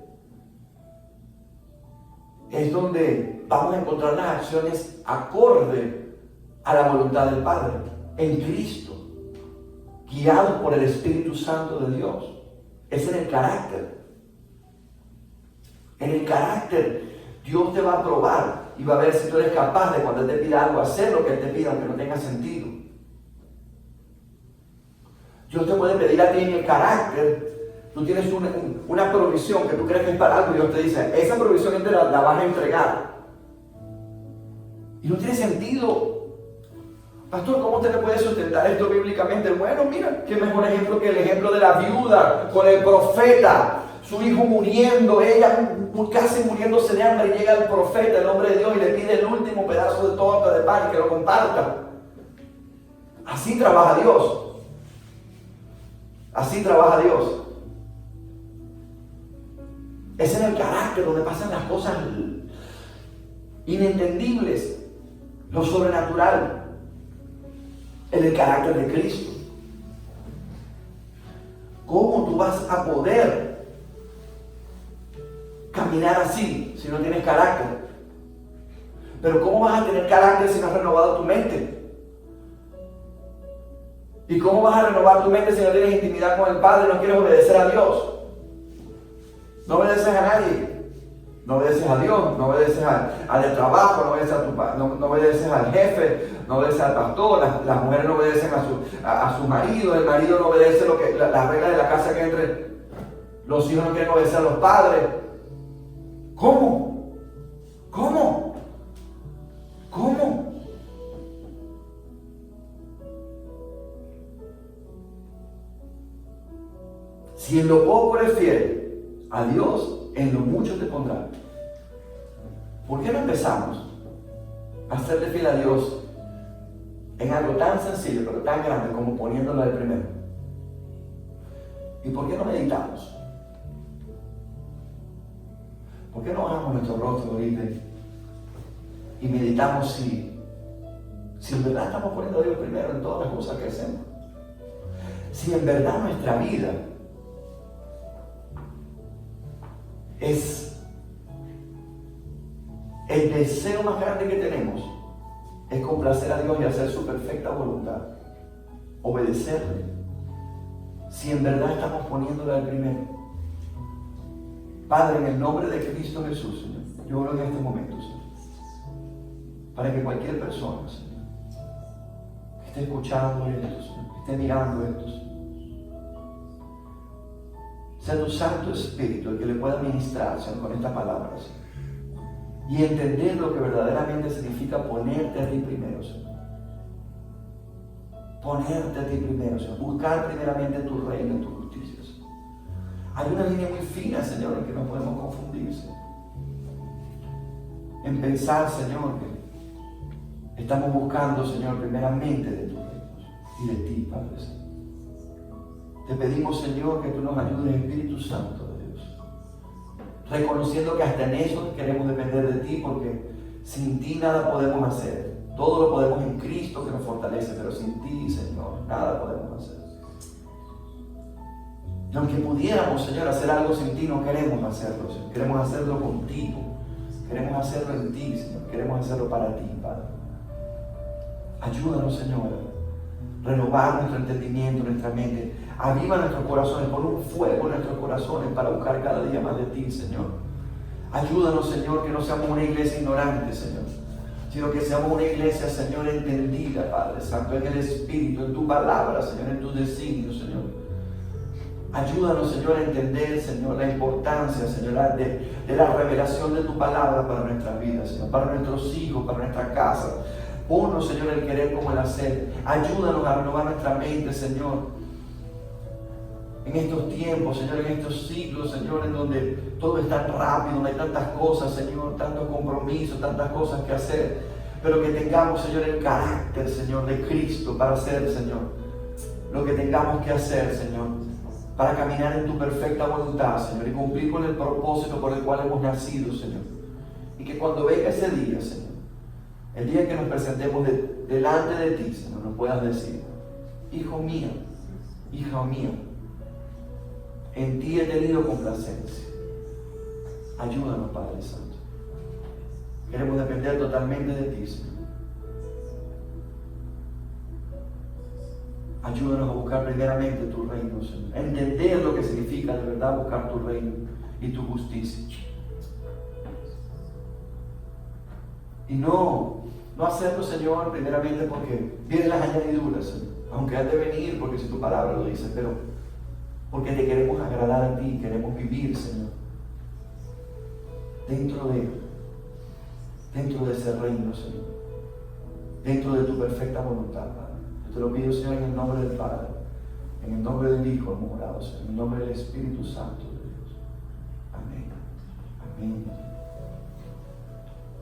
es donde vamos a encontrar las acciones acorde a la voluntad del Padre, en Cristo, guiados por el Espíritu Santo de Dios. Es en el carácter. En el carácter, Dios te va a probar y va a ver si tú eres capaz de, cuando Él te pida algo, hacer lo que Él te pida, aunque no tenga sentido. Dios te puede pedir a ti en el carácter. Tú tienes una provisión que tú crees que es para algo y Dios te dice, esa provisión te la vas a entregar. Y no tiene sentido. Pastor, ¿cómo usted le puede sustentar esto bíblicamente? Bueno, mira, qué mejor ejemplo que el ejemplo de la viuda con el profeta. Su hijo muriendo, ella casi muriéndose de hambre, y llega el profeta, el hombre de Dios, y le pide el último pedazo de torta de pan y que lo comparta. Así trabaja Dios. Así trabaja Dios. Es en el carácter donde pasan las cosas inentendibles, lo sobrenatural, en el carácter de Cristo. ¿Cómo tú vas a poder caminar así si no tienes carácter? Pero ¿cómo vas a tener carácter si no has renovado tu mente? ¿Y cómo vas a renovar tu mente si no tienes intimidad con el Padre y no quieres obedecer a Dios? No obedeces a nadie. No obedeces a Dios, no obedeces al del trabajo, no obedeces al jefe, no obedeces al pastor, las mujeres no obedecen a su marido, el marido no obedece las reglas de la casa que entre. Los hijos no quieren obedecer a los padres. ¿Cómo? ¿Cómo? ¿Cómo? Si en lo poco eres fiel a Dios, en lo mucho te pondrá. ¿Por qué no empezamos a serle fiel a Dios en algo tan sencillo, pero tan grande como poniéndolo al primero? ¿Y por qué no meditamos? ¿Por qué no bajamos nuestro rostro ahorita y meditamos si en verdad estamos poniendo a Dios primero en todas las cosas que hacemos? Si en verdad nuestra vida es el deseo más grande que tenemos, es complacer a Dios y hacer su perfecta voluntad, obedecerle. Si en verdad estamos poniéndole al primero. Padre, en el nombre de Cristo Jesús, Señor, yo oro en este momento, Señor, para que cualquier persona, Señor, que esté escuchando esto, Señor, que esté mirando esto, Señor, sea tu Santo Espíritu el que le pueda ministrar, Señor, con estas palabras, Señor, y entender lo que verdaderamente significa ponerte a ti primero, Señor. Ponerte a ti primero, Señor. Buscar primeramente tu reino y tu justicia, Señor. Hay una línea muy fina, Señor, en que no podemos confundir, Señor. En pensar, Señor, que estamos buscando, Señor, primeramente de tu reino y de ti, Padre, Señor. Te pedimos, Señor, que tú nos ayudes, Espíritu Santo de Dios. Reconociendo que hasta en eso queremos depender de ti, porque sin ti nada podemos hacer. Todo lo podemos en Cristo que nos fortalece, pero sin ti, Señor, nada podemos hacer. Y aunque pudiéramos, Señor, hacer algo sin ti, no queremos hacerlo, Señor. Queremos hacerlo contigo. Queremos hacerlo en ti, Señor. Queremos hacerlo para ti, Padre. Ayúdanos, Señor, a renovar nuestro entendimiento, nuestra mente. Aviva nuestros corazones, pon un fuego en nuestros corazones para buscar cada día más de ti, Señor. Ayúdanos, Señor, que no seamos una iglesia ignorante, Señor, sino que seamos una iglesia, Señor, entendida, Padre Santo, en el Espíritu, en tu palabra, Señor, en tus designios, Señor. Ayúdanos, Señor, a entender, Señor, la importancia, Señor, de la revelación de tu palabra para nuestras vidas, Señor, para nuestros hijos, para nuestra casa. Ponnos, Señor, el querer como el hacer. Ayúdanos a renovar nuestra mente, Señor, en estos tiempos, Señor, en estos siglos, Señor, en donde todo es tan rápido, donde hay tantas cosas, Señor, tantos compromisos, tantas cosas que hacer, pero que tengamos, Señor, el carácter, Señor, de Cristo para hacer, Señor, lo que tengamos que hacer, Señor, para caminar en tu perfecta voluntad, Señor, y cumplir con el propósito por el cual hemos nacido, Señor. Y que cuando venga ese día, Señor, el día que nos presentemos delante de ti, Señor, nos puedas decir: hijo mío, hija mía, en ti he tenido complacencia. Ayúdanos, Padre Santo. Queremos depender totalmente de ti, Señor. Ayúdanos a buscar primeramente tu reino, Señor. A entender lo que significa de verdad buscar tu reino y tu justicia. Y no hacerlo, Señor, primeramente porque vienen las añadiduras, Señor. Aunque has de venir, porque si tu palabra lo dice, pero porque te queremos agradar a ti, queremos vivir, Señor, dentro de ese reino, Señor, dentro de tu perfecta voluntad, Padre. Yo te lo pido, Señor, en el nombre del Padre, en el nombre del Hijo hemos orado, Señor, en el nombre del Espíritu Santo de Dios. Amén. Amén.